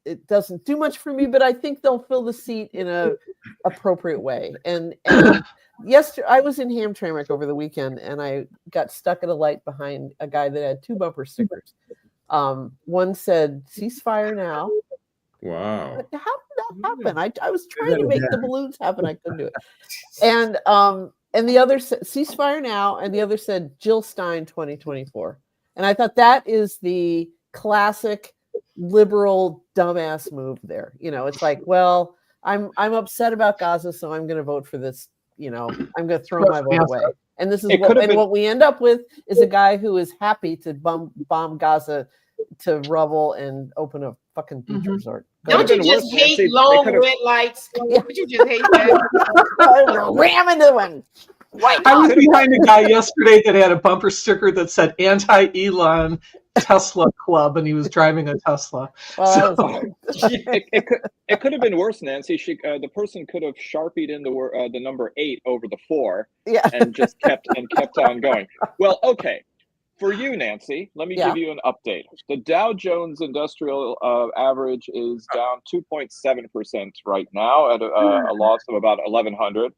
it doesn't do much for me, but I think they'll fill the seat in a appropriate way. And yesterday I was in Hamtramck over the weekend and I got stuck at a light behind a guy that had two bumper stickers. One said "Ceasefire now." Wow. How did that happen? I was trying to make the balloons happen. I couldn't do it. And the other said "Ceasefire now," and the other said "Jill Stein 2024." And I thought that is the classic liberal dumbass move there. It's like, well, I'm upset about Gaza, so I'm going to vote for this. I'm going to throw my vote away. And this is what we end up with is a guy who is happy to bomb Gaza to rubble and open a fucking beach resort. Don't you just hate long red lights? Don't you just hate that? Ram into one. I was behind a guy yesterday that had a bumper sticker that said "Anti-Elon Tesla Club," and he was driving a Tesla. It could have been worse, Nancy. The person could have sharpied in the number 8 over the 4, and just kept on going. Well, okay. For you, Nancy, let me give you an update. The Dow Jones Industrial Average is down 2.7% right now at a loss of about 1,100.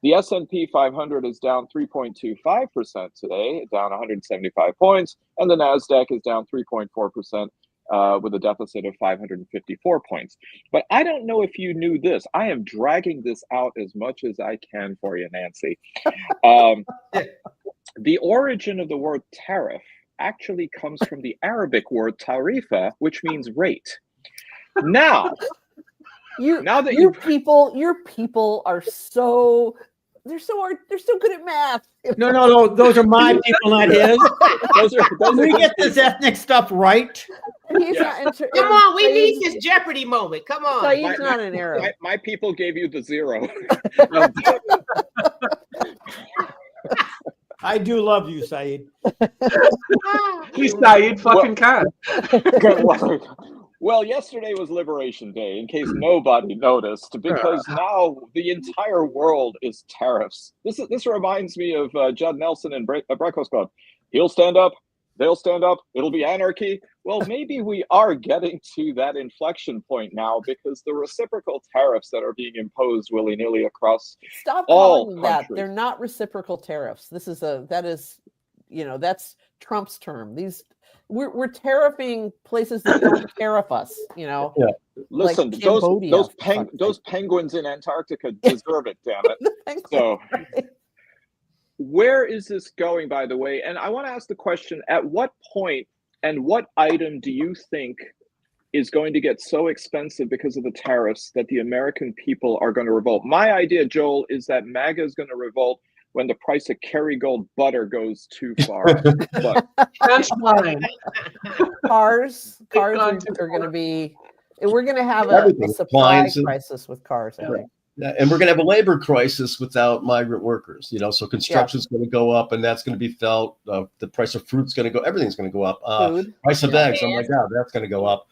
The S&P 500 is down 3.25% today, down 175 points, and the NASDAQ is down 3.4% with a deficit of 554 points. But I don't know if you knew this. I am dragging this out as much as I can for you, Nancy. The origin of the word tariff actually comes from the Arabic word tarifa, which means rate. Now, your people are so they're so good at math. No, those are my people, not his. Can we get this ethnic stuff right? Come on, we need this Jeopardy moment. Come on. So he's not an Arab. My people gave you the 0. I do love you, Saeed. He's Saeed fucking Khan. Well, yesterday was Liberation Day, in case nobody noticed, because now the entire world is tariffs. This reminds me of Judd Nelson and Breakfast Club. He'll stand up, they'll stand up, it'll be anarchy. Well, maybe we are getting to that inflection point now, because the reciprocal tariffs that are being imposed willy-nilly across all countries. That. They're not reciprocal tariffs. That's Trump's term. we're tariffing places that don't tariff us, you know. Yeah. Listen, like those Cambodia, those for fuck's those penguins in Antarctica deserve it, damn it. sake. So where is this going, by the way? And I want to ask the question, at what point and what item do you think is going to get so expensive because of the tariffs that the American people are going to revolt? My idea, Joel, is that MAGA is going to revolt when the price of Kerrygold butter goes too far up. But French wine. Cars gone are going to be. We're going to have a Everything. supply Appliances. crisis with cars. I think. Yeah, and we're going to have a labor crisis without migrant workers. You know, so construction is going to go up, and that's going to be felt. The price of fruit's going to go. Everything's going to go up. Food. Price of eggs. Oh my God, that's going to go up.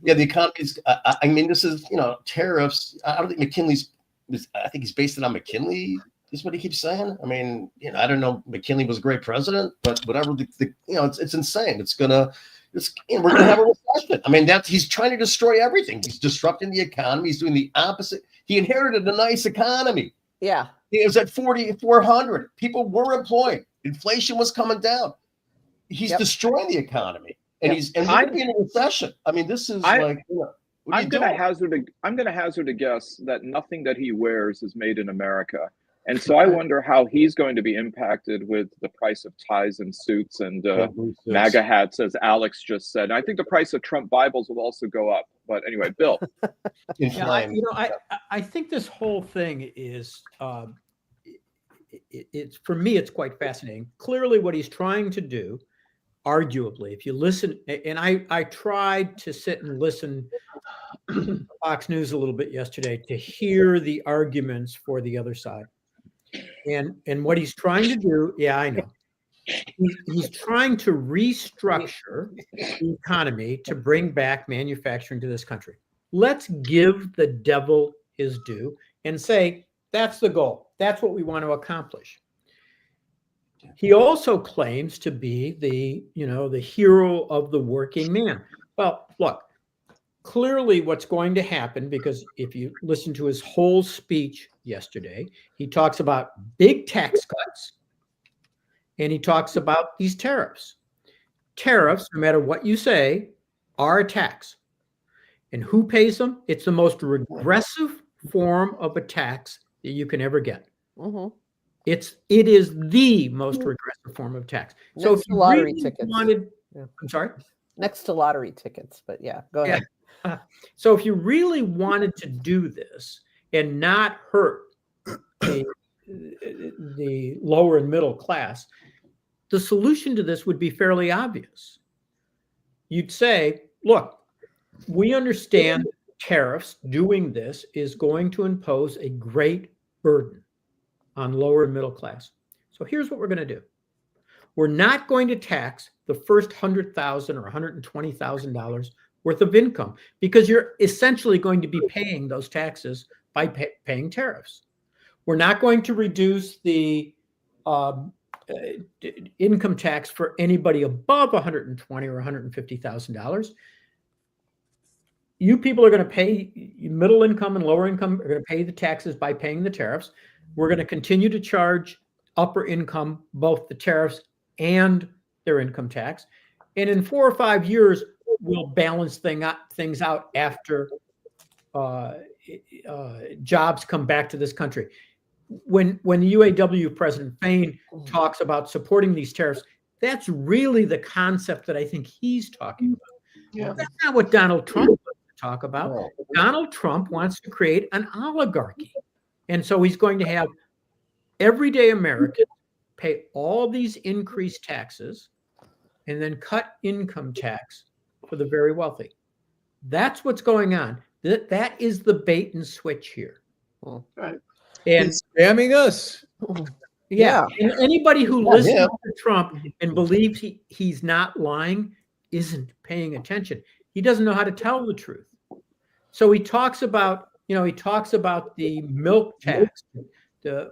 Yeah, the economy's. I mean, this is tariffs. I don't think McKinley's. I think he's based it on McKinley. Is what he keeps saying. I mean, I don't know. McKinley was a great president, but whatever. It's insane. We're going to have a recession. I mean, he's trying to destroy everything. He's disrupting the economy. He's doing the opposite. He inherited a nice economy. Yeah. It was at 4,400. People were employed. Inflation was coming down. He's destroying the economy, and we're going to be in a recession. I mean, this is I'm going to hazard a guess that nothing that he wears is made in America. And so I wonder how he's going to be impacted with the price of ties and suits and MAGA hats, as Alex just said. And I think the price of Trump Bibles will also go up. But anyway, Bill. I think this whole thing is, it's for me, it's quite fascinating. Clearly what he's trying to do, arguably, if you listen, and I tried to sit and listen to Fox News a little bit yesterday to hear the arguments for the other side. And what he's trying to do, I know. He's trying to restructure the economy to bring back manufacturing to this country. Let's give the devil his due and say, that's the goal. That's what we want to accomplish. He also claims to be the hero of the working man. Well, look, clearly what's going to happen, because if you listen to his whole speech yesterday, he talks about big tax cuts and he talks about these tariffs. Tariffs, no matter what you say, are a tax. And who pays them? It's the most regressive form of a tax that you can ever get. Mm-hmm. It is the most regressive form of tax. So if you lottery really tickets. I'm sorry? Next to lottery tickets, but go ahead. So if you really wanted to do this and not hurt the lower and middle class, the solution to this would be fairly obvious. You'd say, look, we understand tariffs, doing this is going to impose a great burden on lower and middle class. So here's what we're going to do. We're not going to tax the first $100,000 or $120,000 worth of income, because you're essentially going to be paying those taxes by paying tariffs. We're not going to reduce the income tax for anybody above $120,000 or $150,000. You people are going to pay, middle income and lower income are going to pay the taxes by paying the tariffs. We're going to continue to charge upper income both the tariffs and their income tax. And in 4 or 5 years, we'll balance things out after jobs come back to this country. When the UAW President Fain talks about supporting these tariffs, that's really the concept that I think he's talking about. Yeah. That's not what Donald Trump wants to talk about. No. Donald Trump wants to create an oligarchy. And so he's going to have everyday Americans pay all these increased taxes and then cut income tax for the very wealthy. That's what's going on. That is the bait and switch here. Right. And he's spamming us. Yeah. And anybody who listens to Trump and believes he's not lying isn't paying attention. He doesn't know how to tell the truth. So he talks about the milk tax, the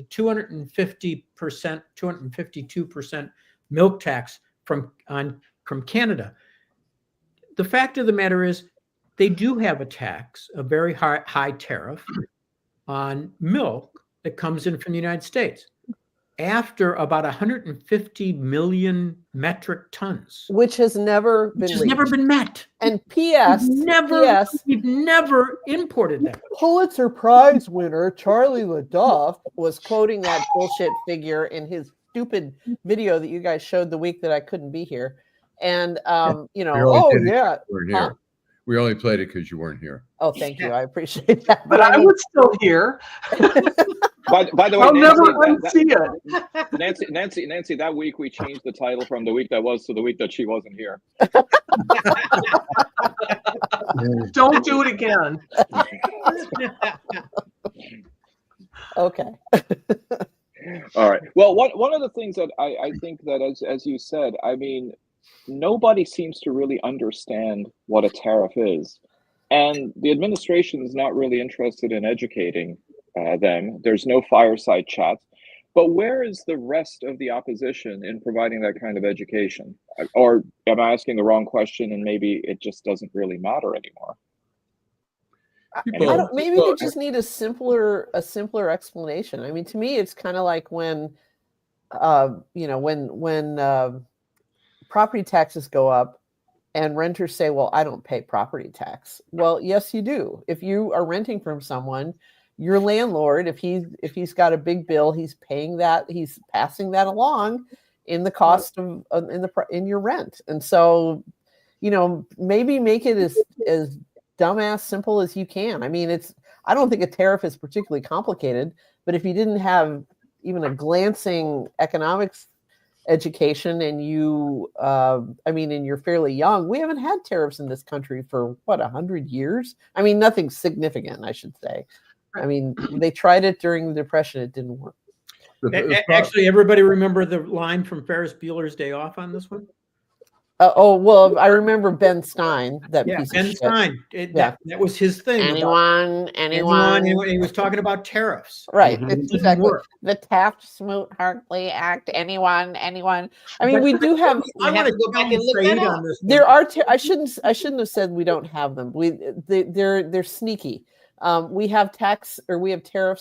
250%, 252% milk tax from Canada. The fact of the matter is, they do have a tax, a very high tariff on milk that comes in from the United States. after about 150 million metric tons, which has never which been has never reached. been met. And P.S. We've never imported that. Pulitzer Prize winner Charlie LaDuff was quoting that bullshit figure in his stupid video that you guys showed the week that I couldn't be here. And you know, oh yeah, huh? We only played it because you weren't here. Oh, thank you. I appreciate that. But I was still here. By the way, I'll Nancy, never unsee it. Nancy, that week we changed the title from the week that was to the week that she wasn't here. Don't do it again. Okay. All right. Well, one of the things that I think that, as you said, I mean, nobody seems to really understand what a tariff is. And the administration is not really interested in educating them. There's no fireside chat. But where is the rest of the opposition in providing that kind of education? Or am I asking the wrong question and maybe it just doesn't really matter anymore? Maybe they just need a simpler explanation. I mean, to me, it's kind of like when, you know, when property taxes go up and renters say, well, I don't pay property tax. Well, yes, you do. If you are renting from someone, your landlord, if he's got a big bill, he's paying that, he's passing that along in the cost of in your rent. And so, you know, maybe make it as dumbass simple as you can. I mean, I don't think a tariff is particularly complicated, but if you didn't have even a glancing economics education and and you're fairly young, we haven't had tariffs in this country for 100 years. I mean, nothing significant, I should say. I mean, they tried it during the Depression. It didn't work. Actually, everybody remember the line from Ferris Bueller's Day Off on this one? Well, I remember Ben Stein. That piece Ben of shit. Stein. That was his thing. Anyone. He was talking about tariffs. Right. Exactly. The Taft-Smoot-Hartley Act. Anyone. I mean, we do have. I want to go back and look that up. There are. I shouldn't have said we don't have them. They're sneaky. We have tariffs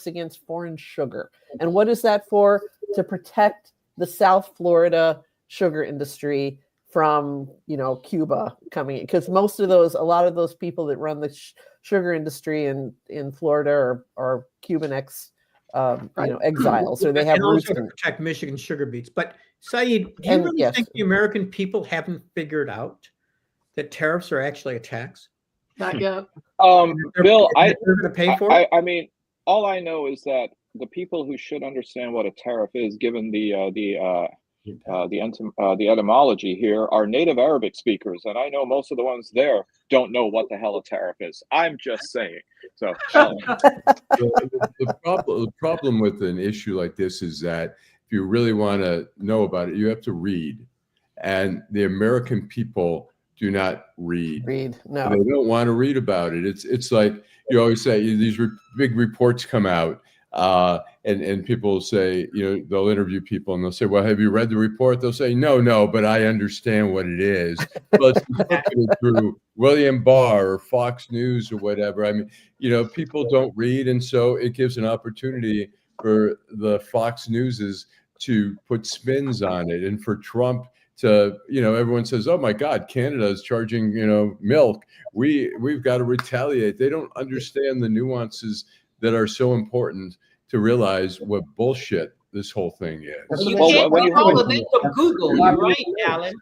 against foreign sugar, and what is that for? To protect the South Florida sugar industry from, you know, Cuba coming in, because a lot of those people that run the sugar industry in Florida are Cuban exiles, or they have roots to protect Michigan sugar beets. But Saeed, do you really think the American people haven't figured out that tariffs are actually a tax? Not yet. Bill, they're going to pay for it? I mean, all I know is that the people who should understand what a tariff is, given the etymology here, are native Arabic speakers, and I know most of the ones there don't know what the hell a tariff is. I'm just saying. So the problem with an issue like this is that if you really want to know about it, you have to read, and the American people do not read. No, they don't want to read about it. It's like you always say, these big reports come out. And people say, you know, they'll interview people and they'll say, well, have you read the report? They'll say, no, but I understand what it is. Let's look at it through William Barr or Fox News or whatever. I mean, you know, people don't read. And so it gives an opportunity for the Fox Newses to put spins on it. And for Trump to, you know, everyone says, oh my God, Canada is charging, you know, milk. We've got to retaliate. They don't understand the nuances that are so important to realize what bullshit this whole thing is. You can't get all of that from Google. You're right, Alan.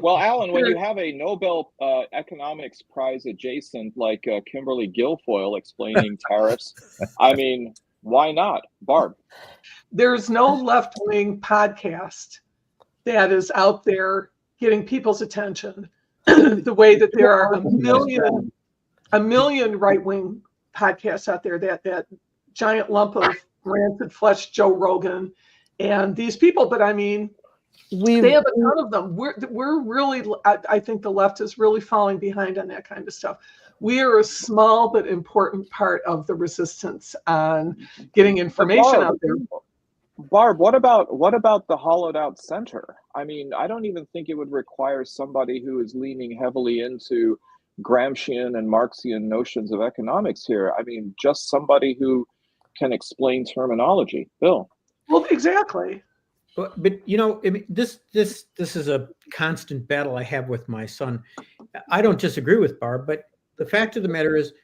Well, Alan, when you have a Nobel economics prize adjacent like Kimberly Guilfoyle explaining tariffs, I mean, why not? Barb? There's no left-wing podcast that is out there getting people's attention the way that there are a million right-wing podcasts out there, that giant lump of rancid flesh Joe Rogan and these people. But I mean, they have a ton of them. We're really, I think the left is really falling behind on that kind of stuff. We are a small but important part of the resistance on getting information out there. Barb, what about the hollowed out center? I mean, I don't even think it would require somebody who is leaning heavily into Gramscian and Marxian notions of economics here. I mean, just somebody who can explain terminology. Bill? Well, exactly. But you know, I mean, this is a constant battle I have with my son. I don't disagree with Barb, but the fact of the matter is,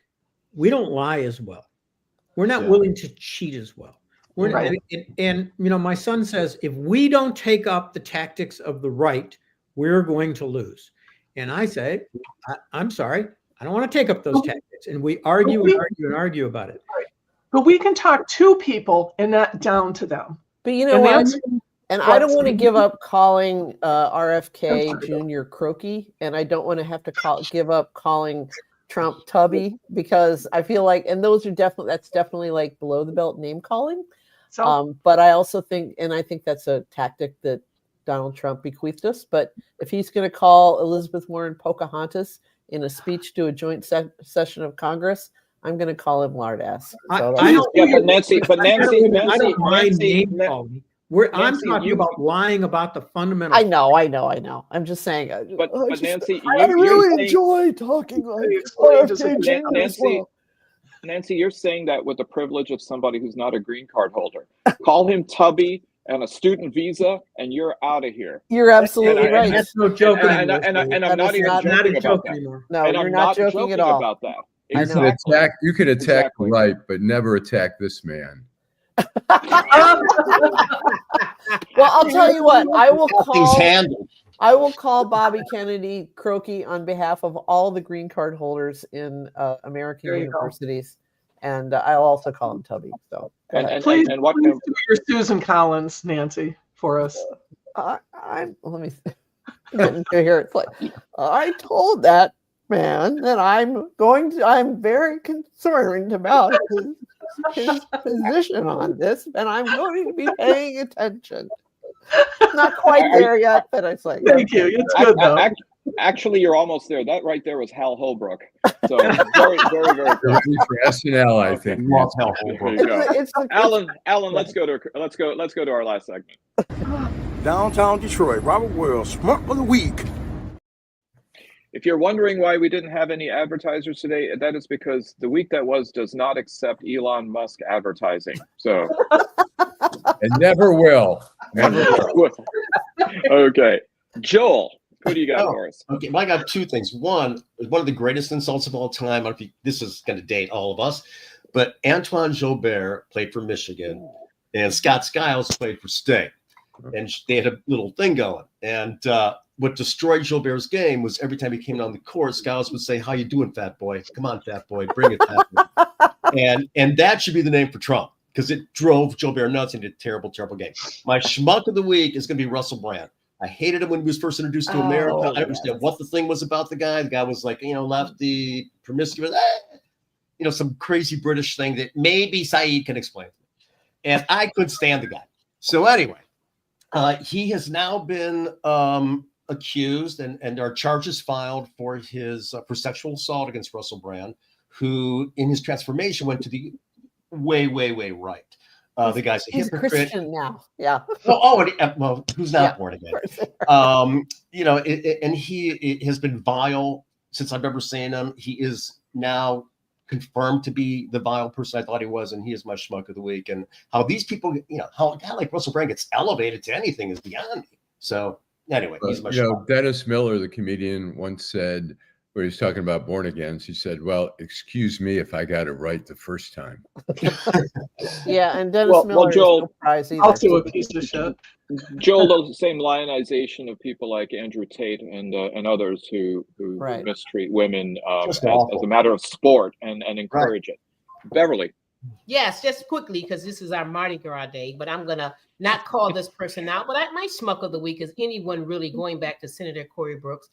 we don't lie as well. We're not willing to cheat as well. Right. And you know, my son says, if we don't take up the tactics of the right, we're going to lose. And I say, I'm sorry, I don't want to take up those tactics. And we argue and argue and argue about it. But we can talk to people and not down to them. But you know what? And I don't want to give up calling RFK Jr. croaky, and I don't want to have to give up calling Trump tubby, because I feel like, and those are that's definitely like below the belt name calling. So, but I also think, and I think that's a tactic that Donald Trump bequeathed us. But if he's going to call Elizabeth Warren Pocahontas in a speech to a joint session of Congress, I'm going to call him lard ass. So but Nancy, I don't mind name calling. I'm talking about lying about the fundamental. I know. I'm just saying. But Nancy, I really enjoy talking like Nancy, you're saying that with the privilege of somebody who's not a green card holder. Call him tubby and a student visa, and you're out of here. You're absolutely right. That's no joke anymore. And I'm not even joking about that. Anymore. No, you're not joking at all about that. You could attack the right, but never attack this man. Well, I'll tell you what. I will call Bobby Kennedy croaky on behalf of all the green card holders in American universities, and I'll also call him Tubby. So, please do your Susan Collins, Nancy, for us. Let me hear it. Like, I told that man that I'm very concerned about his position on this, and I'm going to be paying attention. Not quite there yet, but it's like, thank you. It's good though. Actually, you're almost there. That right there was Hal Holbrook. So very, very, very good. For SNL, I think. Hal Holbrook. Alan, let's go to our last segment. Downtown Detroit, Robert Wells, Schmuck of the Week. If you're wondering why we didn't have any advertisers today, that is because the week that was does not accept Elon Musk advertising. So and never will. Never will. Okay. Joel, who do you got for us? Okay, well, I got two things. One of the greatest insults of all time. This is going to date all of us, but Antoine Joubert played for Michigan, and Scott Skiles played for State, and they had a little thing going. And what destroyed Joubert's game was every time he came down the court, Skiles would say, "How you doing, fat boy? Come on, fat boy, bring it, fat boy." And that should be the name for Trump, because it drove Joubert nuts into a terrible, terrible game. My schmuck of the week is going to be Russell Brand. I hated him when he was first introduced to America. I don't understand what the thing was about the guy. The guy was like, lefty, promiscuous, some crazy British thing that maybe Saeed can explain to me. And I couldn't stand the guy. So anyway, he has now been accused, and there are charges filed for his for sexual assault against Russell Brand, who in his transformation went to the way right. The guy's a hypocrite. Christian now. Yeah. Well, who's not born again? And he has been vile since I've ever seen him. He is now confirmed to be the vile person I thought he was, and he is my schmuck of the week. And how these people, how a guy like Russell Brand gets elevated to anything is beyond me. So anyway, he's my schmuck. Dennis Miller, the comedian, once said, when he was talking about born agains, he said, "Well, excuse me if I got it right the first time." Yeah, and Dennis Miller Joel, is no also a piece of shit. Joel, the same lionization of people like Andrew Tate and others who mistreat women as a matter of sport and encourage it. Beverly. Yes, just quickly, because this is our Mardi Gras day, but I'm going to not call this person out. But my schmuck of the week is anyone really going back to Senator Cory Booker,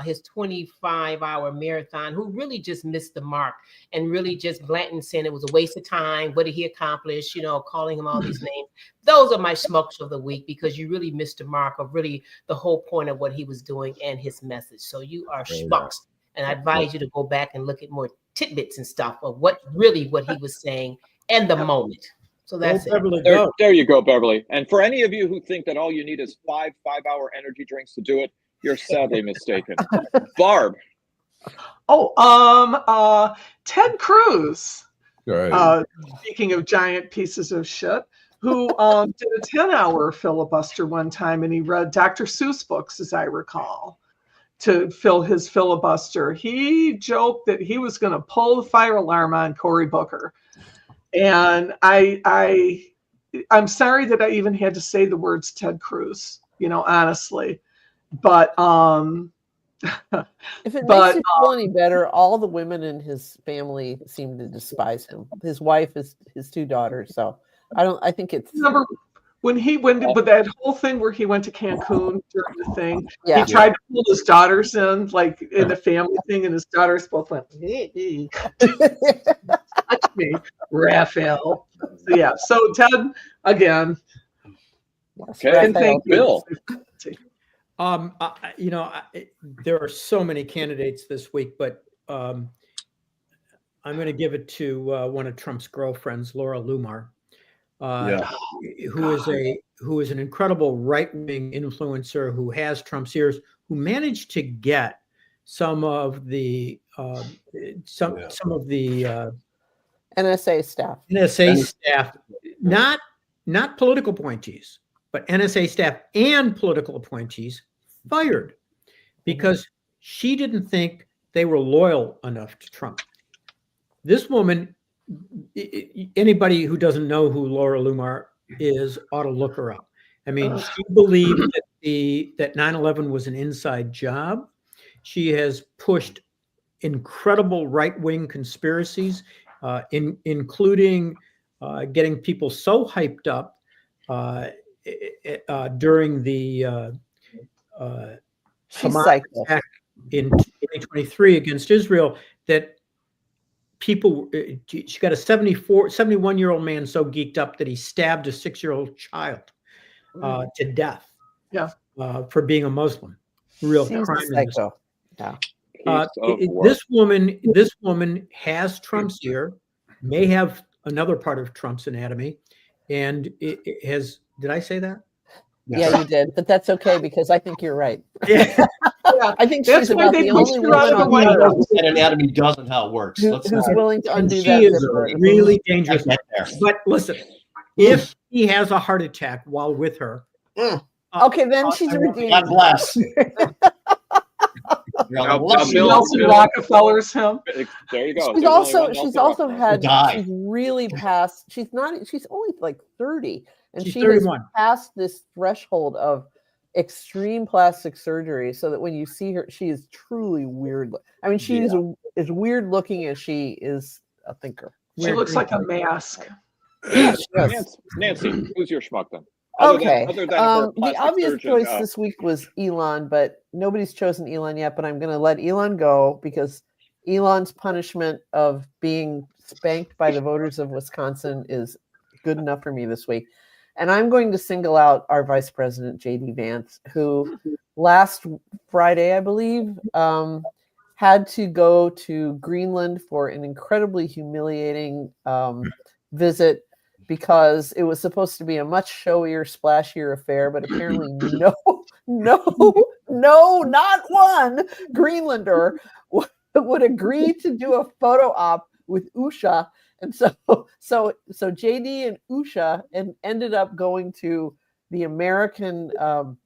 his 25-hour marathon, who really just missed the mark and really just blatantly saying it was a waste of time. What did he accomplish? Calling him all these names. Those are my schmucks of the week, because you really missed the mark of really the whole point of what he was doing and his message. So you are schmucks. And I advise you to go back and look at more tidbits and stuff of what he was saying and the moment. So that's it. There you go, Beverly. And for any of you who think that all you need is 5-hour energy drinks to do it, you're sadly mistaken. Barb. Ted Cruz. Right. Speaking of giant pieces of shit, who did a 10-hour filibuster one time, and he read Dr. Seuss books, as I recall, to fill his filibuster. He joked that he was going to pull the fire alarm on Cory Booker. And I'm sorry that I even had to say the words Ted Cruz, honestly. But if it makes you feel any better, all the women in his family seem to despise him. His wife is his 2 daughters. So I think it's. Remember when he went, but that whole thing where he went to Cancun during the thing, Yeah. he tried to pull his daughters in, like in a family thing, and his daughters both went, touch me, Raphael. So yeah, so Ted again. Okay, And thank you. Bill. There are so many candidates this week, but I'm going to give it to one of Trump's girlfriends, Laura Lumar, who is an incredible right-wing influencer who has Trump's ears, who managed to get some of the NSA staff. Not political appointees, but NSA staff and political appointees fired because she didn't think they were loyal enough to Trump. This woman, anybody who doesn't know who Laura Lumar is ought to look her up. I mean, she believed that 9/11 was an inside job. She has pushed incredible right-wing conspiracies, including getting people so hyped up during the Hamas attack in 2023 against Israel that she got a 71-year-old man so geeked up that he stabbed a 6-year-old child to death for being a Muslim. Real crime. Psycho. Yeah. This woman has Trump's ear, may have another part of Trump's anatomy, and it has. Did I say that? Yeah, you did, but that's okay because I think you're right. Yeah. I think she's about the only woman on earth that anatomy doesn't how it works. who's willing to undo she that. Is really dangerous. But listen, if he has a heart attack while with her, okay, then she's redeemed. God bless. Nelson Rockefeller's him. There you go. She's also had. She's really passed. She's only like 30, and she's she 31. has passed this threshold of extreme plastic surgery, so that when you see her, she is truly weird. I mean, she is as weird looking as she is a thinker. She looks like a mask. Yes. Nancy, who's your schmuck then? Okay. Other than her the obvious surgeon, choice this week was Elon, but nobody's chosen Elon yet. But I'm going to let Elon go because Elon's punishment of being spanked by the voters of Wisconsin is good enough for me this week. And I'm going to single out our Vice President, J.D. Vance, who last Friday, I believe, had to go to Greenland for an incredibly humiliating visit because it was supposed to be a much showier, splashier affair, but apparently no, not one Greenlander would agree to do a photo op with Usha. And so JD and Usha ended up going to the American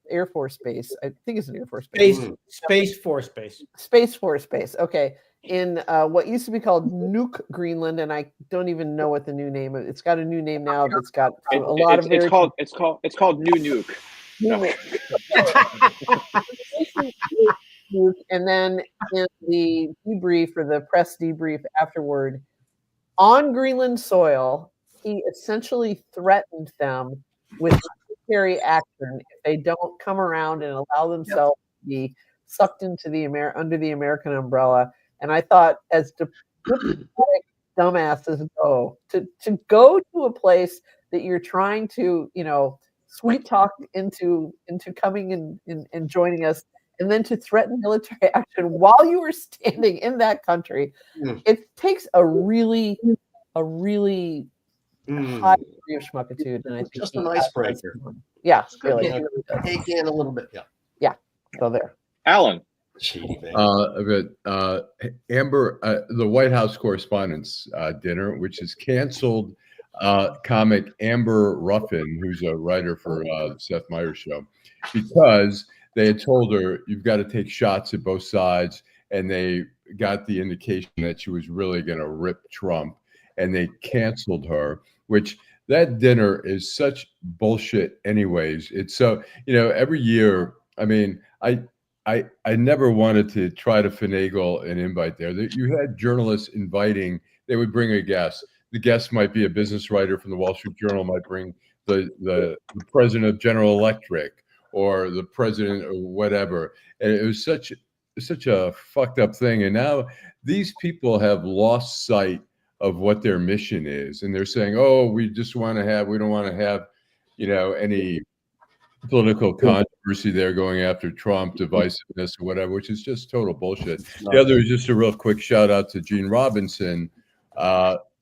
Air Force Base. I think it's an Air Force base. Space Force Base. Space Force Base. Okay. In what used to be called Nuuk, Greenland, and I don't even know what the new name is. It's got a new name now. That's got a lot of. It's called New Nuke. No. And then in the debrief or the press debrief afterward, on Greenland soil, he essentially threatened them with military action if they don't come around and allow themselves to be sucked into under the American umbrella. And I thought, as diplomatic dumbasses go, to go to a place that you're trying to, sweet talk into coming and joining us, and then to threaten military action while you were standing in that country, it takes a really high degree of schmuckitude. And I think just an icebreaker. Yeah, really. Take in a little bit. Yeah. So there. Allan. Shady thing. Amber, the White House Correspondents' Dinner, which is canceled. Comic Amber Ruffin, who's a writer for the Seth Meyers show, because they had told her you've got to take shots at both sides, and they got the indication that she was really going to rip Trump, and they canceled her. Which that dinner is such bullshit, anyways. It's so every year. I mean, I never wanted to try to finagle an invite there. You had journalists inviting; they would bring a guest. The guest might be a business writer from the Wall Street Journal, might bring the president of General Electric or the president or whatever. And it was such a fucked up thing. And now these people have lost sight of what their mission is. And they're saying, oh, we don't want to have, any political controversy there going after Trump, divisiveness or whatever, which is just total bullshit. The other is just a real quick shout out to Gene Robinson,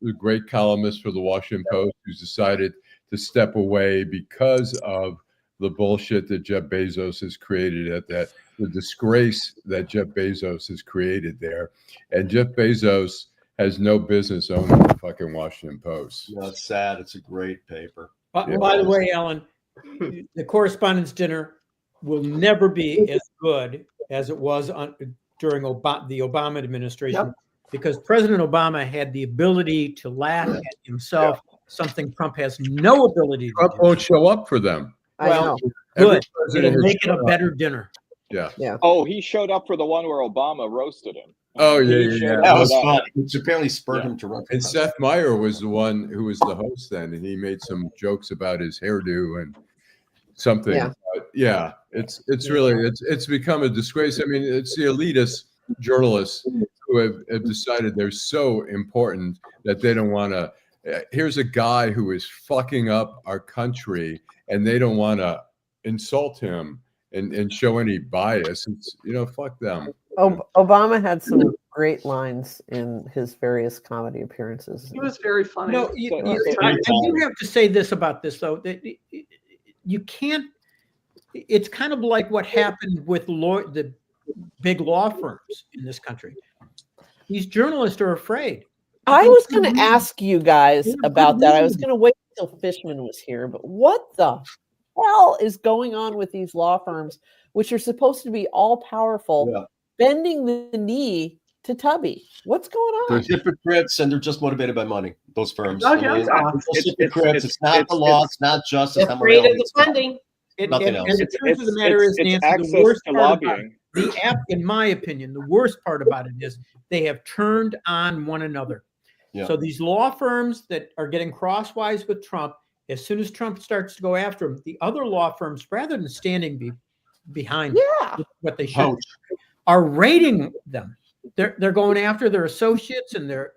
the great columnist for the Washington Post, who's decided to step away because of the bullshit that Jeff Bezos has created the disgrace that Jeff Bezos has created there. And Jeff Bezos has no business owning the fucking Washington Post. No, it's sad. It's a great paper. By the way, Alan, the Correspondents' Dinner will never be as good as it was during the Obama administration. Yep. Because President Obama had the ability to laugh at himself, something Trump has no ability to do. Trump won't show up for them. Well, good. It'll make it a better dinner. Yeah. Oh, he showed up for the one where Obama roasted him. Oh, yeah. That was fun. Which apparently spurred him to run. And Seth Meyers was the one who was the host then, and he made some jokes about his hairdo and something. Yeah. It's really it's become a disgrace. I mean, it's the elitist journalists who have decided they're so important that they don't want to. Here's a guy who is fucking up our country, and they don't want to insult him and show any bias. It's fuck them. Obama had some great lines in his various comedy appearances. He was very funny. No, I do have to say this about this though. That you can't. It's kind of like what happened with the big law firms in this country. These journalists are afraid. I was going to ask you guys about that. I was going to wait until Fishman was here, but what the hell is going on with these law firms, which are supposed to be all powerful, bending the knee to Tubby? What's going on? They're hypocrites, and they're just motivated by money. Those firms. It's not the law. It's not justice. They're afraid of the funding. Nothing else. The truth of the matter is, Nancy, the worst part about it, in my opinion, the worst part about it is they have turned on one another. Yeah. So these law firms that are getting crosswise with Trump, as soon as Trump starts to go after them, the other law firms, rather than standing behind what they should, are raiding them. They're going after their associates and their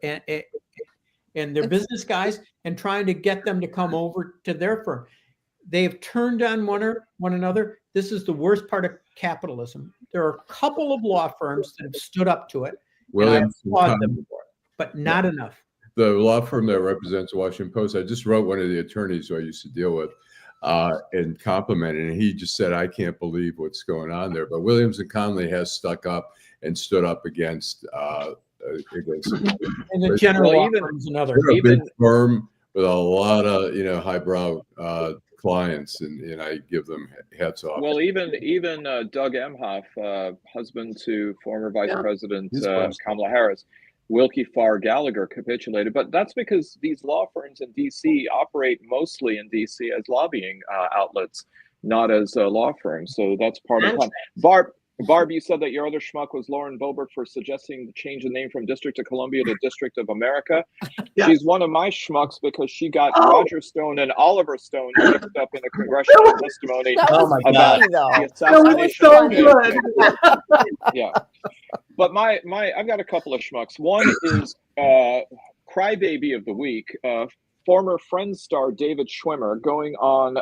business guys and trying to get them to come over to their firm. They have turned on one another. This is the worst part of capitalism. There are a couple of law firms that have stood up to it, and I applaud them for it, but not enough. The law firm that represents the Washington Post, I just wrote one of the attorneys who I used to deal with and complimented, and he just said, I can't believe what's going on there. But Williams and Connolly has stuck up and stood up against and the general law firm's another. They're a big firm with a lot of highbrow clients, and I give them hats off. Well, even Doug Emhoff, husband to former Vice President Kamala Harris, Wilkie Farr Gallagher capitulated, but that's because these law firms in D.C. operate mostly in D.C. as lobbying outlets, not as law firms. So that's part of the problem. Barb, you said that your other schmuck was Lauren Boebert for suggesting to change the name from District of Columbia to District of America. Yeah. She's one of my schmucks because she got Roger Stone and Oliver Stone mixed up in a congressional testimony about the assassination. That was so good. Yeah. But I've got a couple of schmucks. One is Crybaby of the Week, former Friends star David Schwimmer going on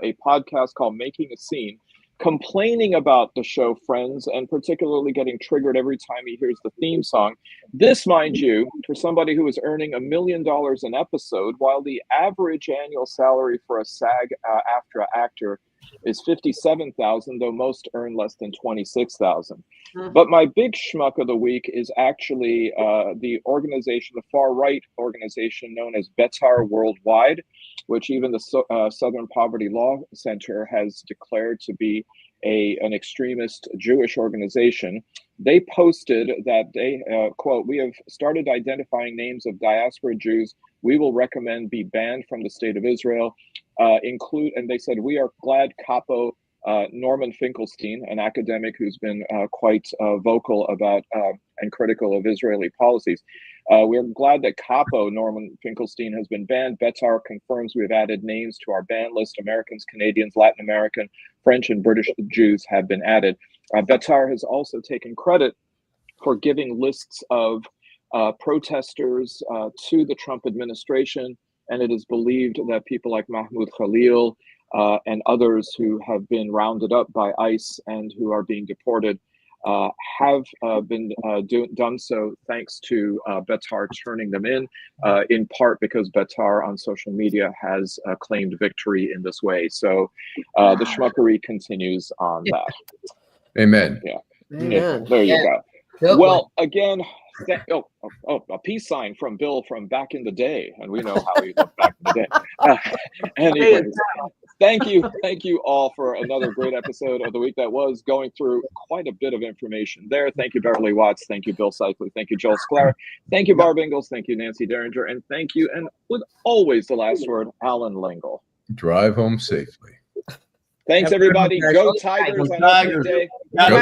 a podcast called Making a Scene, complaining about the show Friends and particularly getting triggered every time he hears the theme song. This, mind you, for somebody who is earning $1 million an episode, while the average annual salary for a SAG-AFTRA actor is 57,000, though most earn less than 26,000. Mhm. But my big schmuck of the week is actually the organization, the far-right organization known as Betar Worldwide, which even the Southern Poverty Law Center has declared to be an extremist Jewish organization. They posted that they, quote, "We have started identifying names of diaspora Jews we will recommend be banned from the state of Israel, and they said, we are glad Capo Norman Finkelstein, an academic who's been quite vocal about and critical of Israeli policies. We're glad that Capo Norman Finkelstein has been banned. Betar confirms we have added names to our ban list. Americans, Canadians, Latin American, French, and British Jews have been added. Betar has also taken credit for giving lists of protesters to the Trump administration, and it is believed that people like Mahmoud Khalil and others who have been rounded up by ICE and who are being deported have been done so thanks to Betar turning them in part because Betar on social media has claimed victory in this way. So the schmuckery continues on that. Amen. Yeah. Amen. There you go. Good Well, again, a peace sign from Bill from back in the day, and we know how he looked back in the day. Anyways, thank you all for another great episode of the week that was going through quite a bit of information there. Thank you, Beverly Watts. Thank you, Bill Seikaly. Thank you, Joel Sklar. Thank you, Barb Ingalls. Thank you, Nancy Derringer. And thank you, and with always the last word, Allan Lengel. Drive home safely. Thanks, everybody. Go Tigers. Go On opening Tigers. day. Go